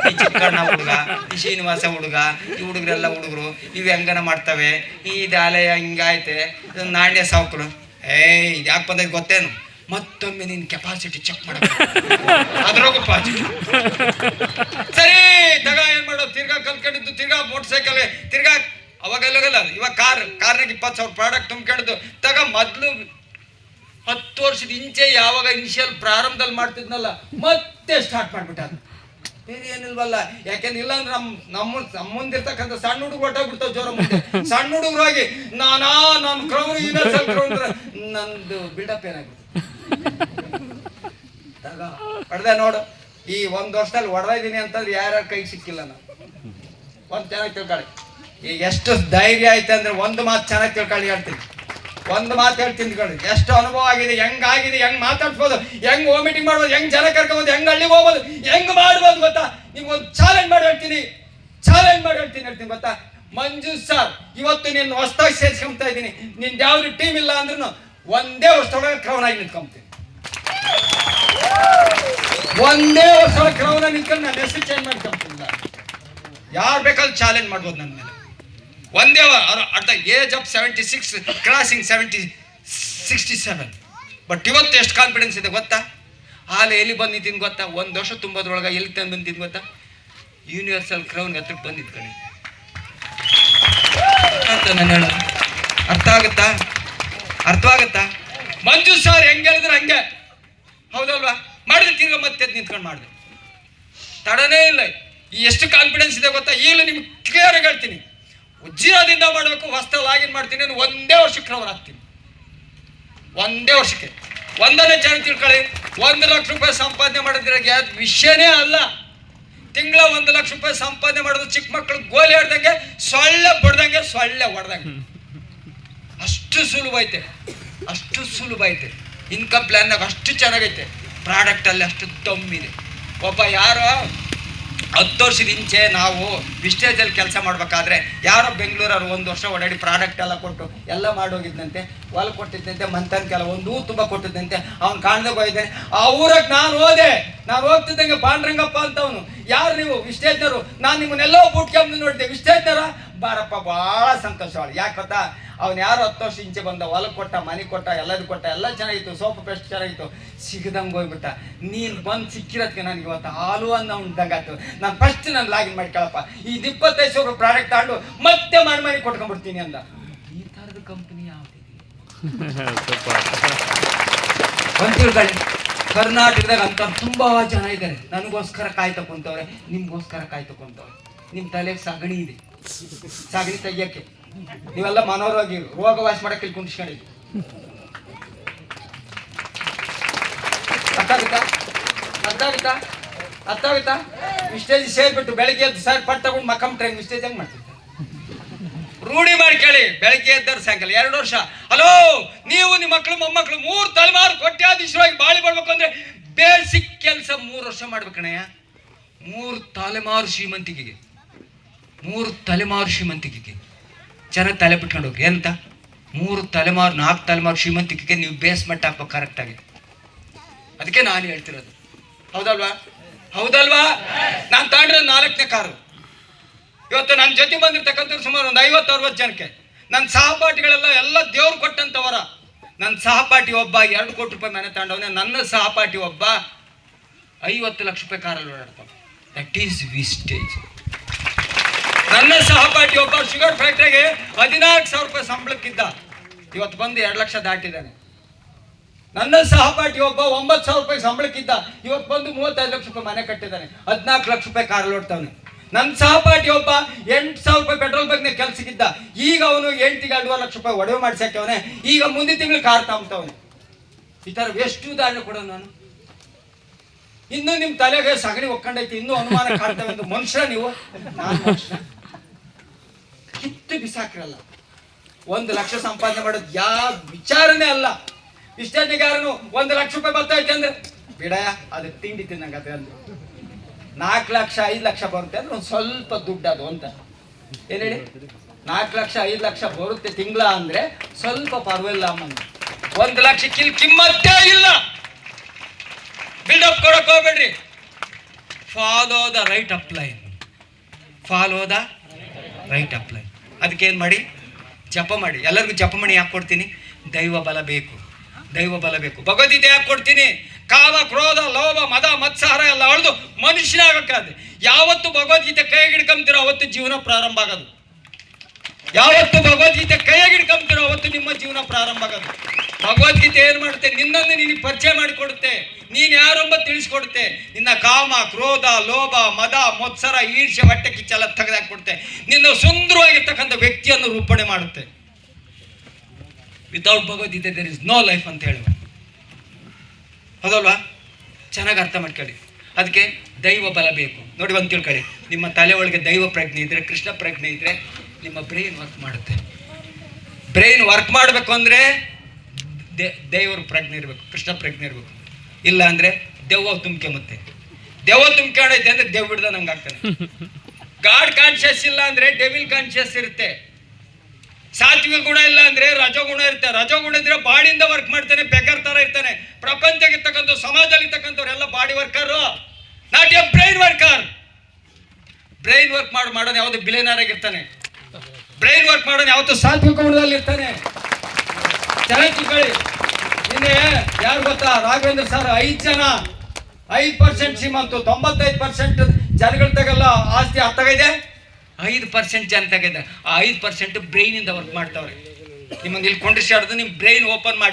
ಈ ಚಿಕ್ಕಣ್ಣ ಹುಡುಗ, ಈ ಶ್ರೀನಿವಾಸ ಹುಡುಗ, ಈ ಹುಡುಗರೆಲ್ಲ ಹುಡುಗರು ಇವು ಹೆಂಗನ ಮಾಡ್ತವೆ, ಈ ದಾಲಯ ಹಿಂಗಾಯ್ತೆ ನಾಣ್ಯ ಸಾವುಕರು ಇದು ಯಾಕೆ ಬಂದೈತೆ ಗೊತ್ತೇನು ಮತ್ತೊಮ್ಮೆ ನಿನ್ ಕೆಪಾಸಿಟಿ ಚೆಕ್ ಮಾಡ ಅದ್ರೋಗಪ್ಪ ಸರಿ ತಗ ಏನ್ ಮಾಡೋದು ತಿರ್ಗಾ ಕಲ್ತ್ಕೊಂಡಿದ್ದು ತಿರ್ಗಾ ಮೋಟರ್ ಸೈಕಲ್ ತಿರ್ಗಾ ಅವಾಗೆಲ್ಲ ಇವಾಗ ಕಾರ್ನಾಗ 20,000 ಪ್ರಾಡಕ್ಟ್ ತುಂಬ್ಕೊಂಡಿದ್ದು ತಗ ಮೊದ್ಲು 10 ವರ್ಷದ ಇಂಚೆ ಯಾವಾಗ ಇನಿಷಿಯಲ್ ಪ್ರಾರಂಭದಲ್ಲಿ ಮಾಡ್ತಿದ್ನಲ್ಲ ಮತ್ತೆ ಸ್ಟಾರ್ಟ್ ಮಾಡ್ಬಿಟ್ಟ. ಬೇರೆ ಏನಿಲ್ವಲ್ಲ ಯಾಕೆಂದ್ರೆ ಇಲ್ಲಾಂದ್ರೆ ನಮ್ಮ ಮುಂದಿರ್ತಕ್ಕಂಥ ಸಣ್ಣ ಹುಡುಗ ಹೊಟ್ಟೋಗ್ಬಿಡ್ತಾವ ಜೋರ ಮುಂದೆ. ಸಣ್ಣ ಹುಡುಗರಾಗಿ ನಾನು ಕ್ರೌನ್ ಯೂನಿವರ್ಸಲ್ ಕ್ರೌನ್ ನಂದು ಬಿಲ್ಡಪ್ ಏನಾಗ್ಬಿಡ್ತು ಹೊಡೆದೆ ನೋಡು. ಈ 1 ವರ್ಷದಲ್ಲಿ ಹೊಡೆದಿದ್ದೀನಿ ಅಂತಂದ್ರೆ ಯಾರ್ಯಾರ ಕೈ ಸಿಕ್ಕಿಲ್ಲ ನಾನು. ಒಂದು ಚೆನ್ನಾಗಿ ತಿಳ್ಕೊಳ್ಳಿ. ಈಗ ಎಷ್ಟು ಧೈರ್ಯ ಐತೆ ಅಂದ್ರೆ ಒಂದು ಮಾತು ಚೆನ್ನಾಗಿ ತಿಳ್ಕೊಳ್ಳಿ ಹೇಳ್ತೀನಿ. ಒಂದು ಮಾತು ಹೇಳ್ತೀನಿ ಕಳ್ಳಿ ಎಷ್ಟು ಅನುಭವ ಆಗಿದೆ, ಹೆಂಗಾಗಿದೆ, ಹೆಂಗ್ ಮಾತಾಡ್ಸ್ಬೋದು, ಹೆಂಗ್ ಮೀಟಿಂಗ್ ಮಾಡ್ಬೋದು, ಹೆಂಗ್ ಜನ ಕರ್ಕೊಬೋದು, ಹೆಂಗ್ ಹಳ್ಳಿಗೆ ಹೋಗ್ಬೋದು, ಹೆಂಗ್ ಮಾಡ್ಬೋದು ಗೊತ್ತಾ. ನಿಮ್ಗೊಂದು ಚಾಲೆಂಜ್ ಮಾಡಿ ಹೇಳ್ತೀನಿ ಗೊತ್ತಾ. ಮಂಜು ಸರ್ ಇವತ್ತು ನೀನು ಹೊಸದಾಗಿ ಸೇರ್ಸ್ಕೊಂತಾ ಇದ್ದೀನಿ. ನಿನ್ ಯಾವ್ದು ಟೀಮ್ ಇಲ್ಲ ಅಂದ್ರೂ ಒಂದೇ ವರ್ಷದೊಳಗೆ ಕ್ರೌನ್ ಆಗಿ ನಿಂತ್ಕೊಂತೀನಿ. ಒಂದೇ ವರ್ಷದೊಳಗೆ ಕ್ರೌನ್ ಆಗಿ ನಿಂತ್ಕೊಂಡು ನಾನು ಹೆಸರು ಚೇಂಜ್ ಮಾಡ್ಕೊಂತೀನಿ. ಯಾರು ಬೇಕಾದ್ರೂ ಚಾಲೆಂಜ್ ಮಾಡ್ಬೋದು ನನ್ನ ಮೇಲೆ. ಒಂದೇ at the age of 76 crossing 67 but ಇವತ್ತು ಎಷ್ಟು ಕಾನ್ಫಿಡೆನ್ಸ್ ಇದೆ ಗೊತ್ತಾ. ಹಾಲು ಎಲ್ಲಿ ಬಂದು ನಿಂತೀನಿ ಗೊತ್ತಾ. 1 ವರ್ಷ ತುಂಬೋದ್ರೊಳಗೆ ಎಲ್ಲಿ ತಂದು ಬಂದಿದ್ದು ಗೊತ್ತಾ. ಯೂನಿವರ್ಸಲ್ ಕ್ರೌನ್ ಹತ್ರಕ್ಕೆ ಬಂದಿದ್ದು ಕಣೆ. ನಾನು ಹೇಳೋದು ಅರ್ಥ ಆಗುತ್ತಾ. ಮಂಜು ಸರ್ ಹೆಂಗೆ ಹೇಳಿದ್ರೆ ಹಂಗೆ ಹೌದಲ್ವಾ. ಮಾಡಿದ್ರೆ ತಿರ್ಗ ಮತ್ತೆ ನಿಂತ್ಕೊಂಡು ಮಾಡಿದೆ ತಡನೇ ಇಲ್ಲ. ಎಷ್ಟು ಕಾನ್ಫಿಡೆನ್ಸ್ ಇದೆ ಗೊತ್ತಾ. ಈಗಲೂ ನಿಮ್ಗೆ ಕ್ಲಿಯರ್ ಆಗಿ ಹೇಳ್ತೀನಿ. ಜೀವದಿಂದ ಮಾಡಬೇಕು, ಹೊಸದಲ್ಲಿ ಲಾಗಿನ್ ಮಾಡ್ತೀನಿ. ಒಂದೇ ವರ್ಷಕ್ಕೆ ಕ್ರೌನ್ ಆಗ್ತೀನಿ. ಒಂದೇ ವರ್ಷಕ್ಕೆ. ಒಂದನೇ ಚೆನ್ನಾಗಿ ತಿಳ್ಕೊಳ್ಳಿ. 1 ಲಕ್ಷ ರೂಪಾಯಿ ಸಂಪಾದನೆ ಮಾಡಿದ್ರೆ ಯಾವ್ದು ವಿಷಯನೇ ಅಲ್ಲ. ತಿಂಗಳ 1 ಲಕ್ಷ ರೂಪಾಯಿ ಸಂಪಾದನೆ ಮಾಡೋದು ಚಿಕ್ಕ ಮಕ್ಕಳು ಗೋಲಿ ಆಡ್ದಂಗೆ, ಸೊಳ್ಳೆ ಹೊಡೆದಂಗೆ. ಅಷ್ಟು ಸುಲಭ ಐತೆ. ಇನ್ಕಮ್ ಪ್ಲಾನ್ನಾಗ ಅಷ್ಟು ಚೆನ್ನಾಗೈತೆ. ಪ್ರಾಡಕ್ಟಲ್ಲಿ ಅಷ್ಟು ದಮ್ಮಿದೆ. ಒಬ್ಬ ಯಾರೋ 10 ವರ್ಷದ ಇಂಚೆ ನಾವು ವಿಸ್ಟೇಜಲ್ಲಿ ಕೆಲಸ ಮಾಡ್ಬೇಕಾದ್ರೆ ಯಾರೋ ಬೆಂಗಳೂರವ್ರು 1 ವರ್ಷ ಓಡಾಡಿ ಪ್ರಾಡಕ್ಟ್ ಎಲ್ಲ ಕೊಟ್ಟು ಎಲ್ಲ ಮಾಡೋಗಿದ್ದಂತೆ. ಹೊಲ ಕೊಟ್ಟಿದ್ದಂತೆ ಮಂತನ್ ಕೆಲ ಒಂದು ತುಂಬಾ ಕೊಟ್ಟಿದ್ದಂತೆ ಅವ್ನು ಕಾಣ್ದಾಗ ಹೋಗಿದ್ದಾನೆ. ಆ ಊರಾಗ ನಾನು ಹೋಗ್ತಿದ್ದಂಗೆ ಪಾಂಡ್ರಂಗಪ್ಪ ಅಂತ ಅವನು. ಯಾರು ನೀವು? ವಿಶ್ವೇಶ್ವರರು. ನಾನು ನಿಮ್ಮನ್ನೆಲ್ಲೋ ಬುಟ್ಕೊಂಬಂದು ನೋಡಿದ್ದೆ. ವಿಶ್ವೇಶ್ವರ ಬಾರಪ್ಪ, ಬಹಳ ಸಂತೋಷ. ಯಾಕೆ ಗೊತ್ತಾ, ಅವ್ನು ಯಾರು 10 ವರ್ಷ ಇಂಚೆ ಬಂದ, ಹೊಲ ಕೊಟ್ಟ, ಮನೆ ಕೊಟ್ಟ, ಎಲ್ಲರೂ ಕೊಟ್ಟ, ಎಲ್ಲ ಚೆನ್ನಾಗಿತ್ತು, ಸೋಪ್ ಪೇಸ್ಟ್ ಚೆನ್ನಾಗಿತ್ತು. ಸಿಗದಂಗೆ ಹೋಗ್ಬಿಟ್ಟ. ನೀನು ಬಂದು ಸಿಕ್ಕಿರೋದಕ್ಕೆ ನನಗೆ ಇವತ್ತು ಹಾಲು ಅನ್ನೋ ಉಂಟಂಗಾಯ್ತು. ನಾನು ಫಸ್ಟ್ ನಾನು ಲಾಗಿನ್ ಮಾಡ್ಕೊಳಪ್ಪ, ಈ 25,000 ಪ್ರಾಡಕ್ಟ್ ತಗೊಂಡು ಮತ್ತೆ ಮನೆ ಕೊಟ್ಕೊಂಡ್ಬಿಡ್ತೀನಿ ಅಂದ. ಈ ಥರದ ಕಂಪನಿ ಯಾವ್ದಿದೆ ಅಂತ ತಿಳ್ಕೊಳ್ಳಿ. ಕರ್ನಾಟಕದಾಗ ಅಂತ ತುಂಬಾ ಜನ ಇದ್ದಾರೆ. ನನಗೋಸ್ಕರ ಕಾಯ್ತಾ ಕುಂತವ್ರೆ, ನಿಮ್ಗೋಸ್ಕರ ಕಾಯ್ತಾ ಕುಂತವ್ರೆ. ನಿಮ್ಮ ತಲೆಗೆ ಸಗಣಿ ಇದೆ, ಸಗಣಿ ತೆಗಿಯಕ್ಕೆ. ನೀವೆಲ್ಲ ಮನೋರೋಗಿ, ರೋಗ ವಾಸ ಮಾಡಕ್ಕೆ ಇಲ್ಲಿ ಕುಂತ್ಕೊಂಡಿದ್ವಿ. ಅರ್ಥಾಗುತ್ತಾ? ಮಿಸ್ಟೇಜ್ ಸೇರ್ಬಿಟ್ಟು ಬೆಳಗ್ಗೆ ಎದ್ದು ಸರ್ ಪಟ್ಟು ತಗೊಂಡು ಮಕ್ಕಮ್ ಟ್ರೈನ್ ಮಿಸ್ಟೇಜ್ ಹೆಂಗ್ ಮಾಡ್ತಿದ್ದೆ? ರೂಢಿ ಮಾಡ್ಕೊಳ್ಳಿ. ಬೆಳಗ್ಗೆ ಎದ್ದರ್ ಸಾಯಂಕಾಲ 2 ವರ್ಷ. ಹಲೋ, ನೀವು ನಿಮ್ಮ ಮಕ್ಕಳು ಮೊಮ್ಮಕ್ಕಳು 3 ತಲೆಮಾರು ಕೊಟ್ಯಾಧೀಶರಾಗಿ ಬಾಳಿ ಬರ್ಬೇಕು ಅಂದ್ರೆ ಬೇಸಿಕ್ ಕೆಲಸ 3 ವರ್ಷ ಮಾಡ್ಬೇಕಣ್ಣಯ್ಯ. 3 ತಲೆಮಾರು ಶ್ರೀಮಂತಿಕೆಗೆ, 3 ತಲೆಮಾರು ಶ್ರೀಮಂತಿಕೆಗೆ ಜನ ತಲೆ ಬಿಟ್ಕೊಂಡು ಹೋಗಿ. ಎಂತ 3 ತಲೆಮಾರು 4 ತಲೆಮಾರು ಶ್ರೀಮಂತಿಕೆಗೆ ನೀವು ಬೇಸ್ ಮಟ್ಟ ಹಾಕೋ ಕರೆಕ್ಟಾಗಿ. ಅದಕ್ಕೆ ನಾನು ಹೇಳ್ತಿರೋದು. ಹೌದಲ್ವಾ? ನಾನು ತಗೊಂಡ್ರೆ 4ನೇ ಕಾರು. ಇವತ್ತು ನನ್ನ ಜೊತೆ ಬಂದಿರ್ತಕ್ಕಂಥ ಸುಮಾರು ಒಂದು 50-60 ಜನಕ್ಕೆ ನನ್ನ ಸಹಪಾಠಿಗಳೆಲ್ಲ ಎಲ್ಲ ದೇವ್ರು ಕೊಟ್ಟಂತವರ. ನನ್ನ ಸಹಪಾಠಿ ಒಬ್ಬ 2 ಕೋಟಿ ರೂಪಾಯಿ ಮನೆ ತಗೊಂಡವನೇ. ನನ್ನ ಸಹಪಾಠಿ ಒಬ್ಬ 50 ಲಕ್ಷ ರೂಪಾಯಿ ಕಾರಲ್ಲಿ ಓಡಾಡ್ತಾನೆ. That is wastage. ನನ್ನ ಸಹಪಾಠಿ ಒಬ್ಬ ಶುಗರ್ ಫ್ಯಾಕ್ಟ್ರಿಗೆ 14,000 ರೂಪಾಯಿ ಸಂಬಳಕ್ಕಿದ್ದ, ಇವತ್ತು ಬಂದು 2 ಲಕ್ಷ ದಾಟಿದ್ದಾನೆ. ನನ್ನ ಸಹಪಾಠಿ ಒಬ್ಬ 9,000 ರೂಪಾಯಿ ಸಂಬಳಕ್ಕಿದ್ದ, ಇವತ್ತು ಬಂದು 35 ಲಕ್ಷ ರೂಪಾಯಿ ಮನೆ ಕಟ್ಟಿದ್ದಾನೆ, 14 ಲಕ್ಷ ರೂಪಾಯಿ ಕಾರಲ್ಲಿ ಓಡ್ತಾವನೆ. ನನ್ನ ಸಹಪಾಠಿ ಒಬ್ಬ 8,000 ರೂಪಾಯಿ ಪೆಟ್ರೋಲ್ ಬಂಕ್ನ ಕೆಲ್ಸಕ್ಕಿದ್ದ, ಈಗ ಅವನು 2.5 ಲಕ್ಷ ರೂಪಾಯಿ ಒಡವೆ ಮಾಡಿಸಾಕ್ಯವನೆ, ಈಗ ಮುಂದಿನ ತಿಂಗಳು ಕಾರ್ ತಾಂಬ್ತವನೆ. ಈ ಥರ ಎಷ್ಟು ಉದಾಹರಣೆ ಕೊಡೋ ನಾನು. ಇನ್ನು ನಿಮ್ಮ ತಲೆಗೆ ಸಗಣಿ ಒಕ್ಕೊಂಡೈತಿ, ಇನ್ನೂ ಅನುಮಾನ ಕಾಡ್ತವೆ ಅಂತ ಮನುಷ್ಯ ನೀವು. ನಾನು ಮನುಷ್ಯ ಕಿತ್ತು ಬಿಸಾಕಿರಲ್ಲ. 1 ಲಕ್ಷ ಸಂಪಾದನೆ ಮಾಡೋದು ಯಾವ ವಿಚಾರನೇ ಅಲ್ಲ. ಇಷ್ಟೊತ್ತಿಗಾರನು 1 ಲಕ್ಷ ರೂಪಾಯಿ ಬರ್ತೈತೆ ಅಂದ್ರೆ ಬಿಡಯ, ಅದು ತಿಂಡಿ ತಿನ್ನಂಗತ್ತೆ ಅಂದ್ರೆ 4 ಲಕ್ಷ 5 ಲಕ್ಷ ಬರುತ್ತೆ ಅಂದ್ರೆ ಒಂದು ಸ್ವಲ್ಪ ದುಡ್ಡು ಅದು ಅಂತ ಏನ್ ಹೇಳಿ. 4 ಲಕ್ಷ 5 ಲಕ್ಷ ಬರುತ್ತೆ ತಿಂಗಳ ಅಂದ್ರೆ ಸ್ವಲ್ಪ ಪರವಾಗಿಲ್ಲ ಅಮ್ಮಂದು. 1 ಲಕ್ಷ ಕಿಮ್ಮತ್ತೇ ಇಲ್ಲ. ಬಿಲ್ಡಪ್ ಕೊಡಕ್ ಹೋಗ್ಬೇಡ್ರಿ. ಫಾಲೋ ದ ರೈಟ್ ಅಪ್ಲೈನ್. ಅದಕ್ಕೇನು ಮಾಡಿ, ಜಪ ಮಾಡಿ. ಎಲ್ಲರಿಗೂ ಜಪ ಮಾಡಿ ಯಾಕೆ ಕೊಡ್ತೀನಿ? ದೈವ ಬಲ ಬೇಕು. ಭಗವದ್ಗೀತೆ ಯಾಕೆ ಕೊಡ್ತೀನಿ? ಕಾಮ ಕ್ರೋಧ ಲೋಭ ಮದ ಮತ್ಸರ ಎಲ್ಲ ಅಳ್ದು ಮನುಷ್ಯನಾಗಕ್ಕಾದ್ರೆ ಯಾವತ್ತು ಭಗವದ್ಗೀತೆ ಕೈ ಹಿಡ್ಕೊಂತೀರೋ ಅವತ್ತು ಜೀವನ ಪ್ರಾರಂಭ ಆಗೋದು. ಯಾವತ್ತು ಭಗವದ್ಗೀತೆ ಕೈ ಹಿಡ್ಕೊಂತೀರೋ ಅವತ್ತು ನಿಮ್ಮ ಜೀವನ ಪ್ರಾರಂಭ ಆಗೋದು. ಭಗವದ್ಗೀತೆ ಏನ್ ಮಾಡುತ್ತೆ? ನಿನ್ನನ್ನು ನಿನಗೆ ಪರಿಚಯ ಮಾಡಿಕೊಡುತ್ತೆ. ನೀನ್ ಯಾರೊಬ್ಬ ತಿಳಿಸ್ಕೊಡುತ್ತೆ. ನಿನ್ನ ಕಾಮ ಕ್ರೋಧ ಲೋಭ ಮದ ಮತ್ಸರ ಈರ್ಷ್ಯ ಹೊಟ್ಟೆ ಕಿಚ್ಚೆಲ್ಲ ತೆಗೆದಾಕ್ಬಿಡುತ್ತೆ. ನಿನ್ನ ಸುಂದರವಾಗಿರ್ತಕ್ಕಂಥ ವ್ಯಕ್ತಿಯನ್ನು ರೂಪಣೆ ಮಾಡುತ್ತೆ. Without Bhagavad Gita there is no life ಅಂತ ಹೇಳುವ. ಹೌದಲ್ವಾ? ಚೆನ್ನಾಗಿ ಅರ್ಥ ಮಾಡ್ಕೊಳ್ಳಿ. ಅದಕ್ಕೆ ದೈವ ಬಲ ಬೇಕು. ನೋಡಿ, ಒಂದು ತಿಳ್ಕೊಳ್ಳಿ, ನಿಮ್ಮ ತಲೆ ಒಳಗೆ ದೈವ ಪ್ರಜ್ಞೆ ಇದ್ರೆ, ಕೃಷ್ಣ ಪ್ರಜ್ಞೆ ಇದ್ರೆ ನಿಮ್ಮ ಬ್ರೈನ್ ವರ್ಕ್ ಮಾಡುತ್ತೆ. ಬ್ರೈನ್ ವರ್ಕ್ ಮಾಡಬೇಕು ಅಂದರೆ ದೇವರ ಪ್ರಜ್ಞೆ ಇರಬೇಕು, ಕೃಷ್ಣ ಪ್ರಜ್ಞೆ ಇರಬೇಕು. ಇಲ್ಲ ಅಂದರೆ ದೆವ್ವ ತುಂಬ್ಕೊಂಬತ್ತೆ. ದೆವ್ವ ತುಂಬ್ಕೊಂಡೈತೆ ಅಂದರೆ ದೆವ್ವ ಹಿಡ್ದ ನಂಗೆ ಆಗ್ತಾನೆ. ಗಾಡ್ ಕಾನ್ಶಿಯಸ್ ಇಲ್ಲ ಅಂದರೆ ಡೆವಿಲ್ ಕಾನ್ಶಿಯಸ್ ಇರುತ್ತೆ. ಸಾತ್ವಿಕ ಗುಣ ಇಲ್ಲ ಅಂದ್ರೆ ರಜೋಗುಣ ಇರುತ್ತೆ. ರಜೋಗುಣ ಇದ್ರೆ ಬಾಡಿಯಿಂದ ವರ್ಕ್ ಮಾಡ್ತಾನೆ, ಬೆಗರ್ ತರ ಇರ್ತಾನೆ. ಪ್ರಪಂಚಕ್ಕಿರ್ತಕ್ಕಂಥ ಸಮಾಜದಲ್ಲಿ ಇರ್ತಕ್ಕಂಥವ್ರೆಲ್ಲ body worker, not a brain worker. Brain work ಮಾಡೋನು ಯಾವ್ದು ಬಿಲಿಯನರ್ ಆಗಿರ್ತಾನೆ. ಬ್ರೈನ್ ವರ್ಕ್ ಮಾಡೋನು ಯಾವತ್ತು ಸಾತ್ವಿಕ ಗುಣದಲ್ಲಿ ಇರ್ತಾನೆ. ಚೆನ್ನಾಗಿ ತಿಳ್ಕೊಳ್ಳಿ. ನಿನ್ನೆ ಯಾರು ಗೊತ್ತಾ? ರಾಘವೇಂದ್ರ ಸರ್ 5% ಶ್ರೀಮಂತು, 95% ಜನಗಳ ತಗಲ್ಲ ಆಸ್ತಿ ಹತ್ತಾಗಿದೆ, 5% ಜನ ತಗಿದೆ. ಆ 5% ಬ್ರೈನ್ ಇಂದ ವರ್ಕ್ ಮಾಡ್ತಾವ್ರೆ. ನಿಮ್ಮನ್ನು ಇಲ್ಲಿ ಕೊಂಡಿಸಿ ನಿಮ್ಮ ಬ್ರೈನ್ ಓಪನ್ ಮಾಡಿ.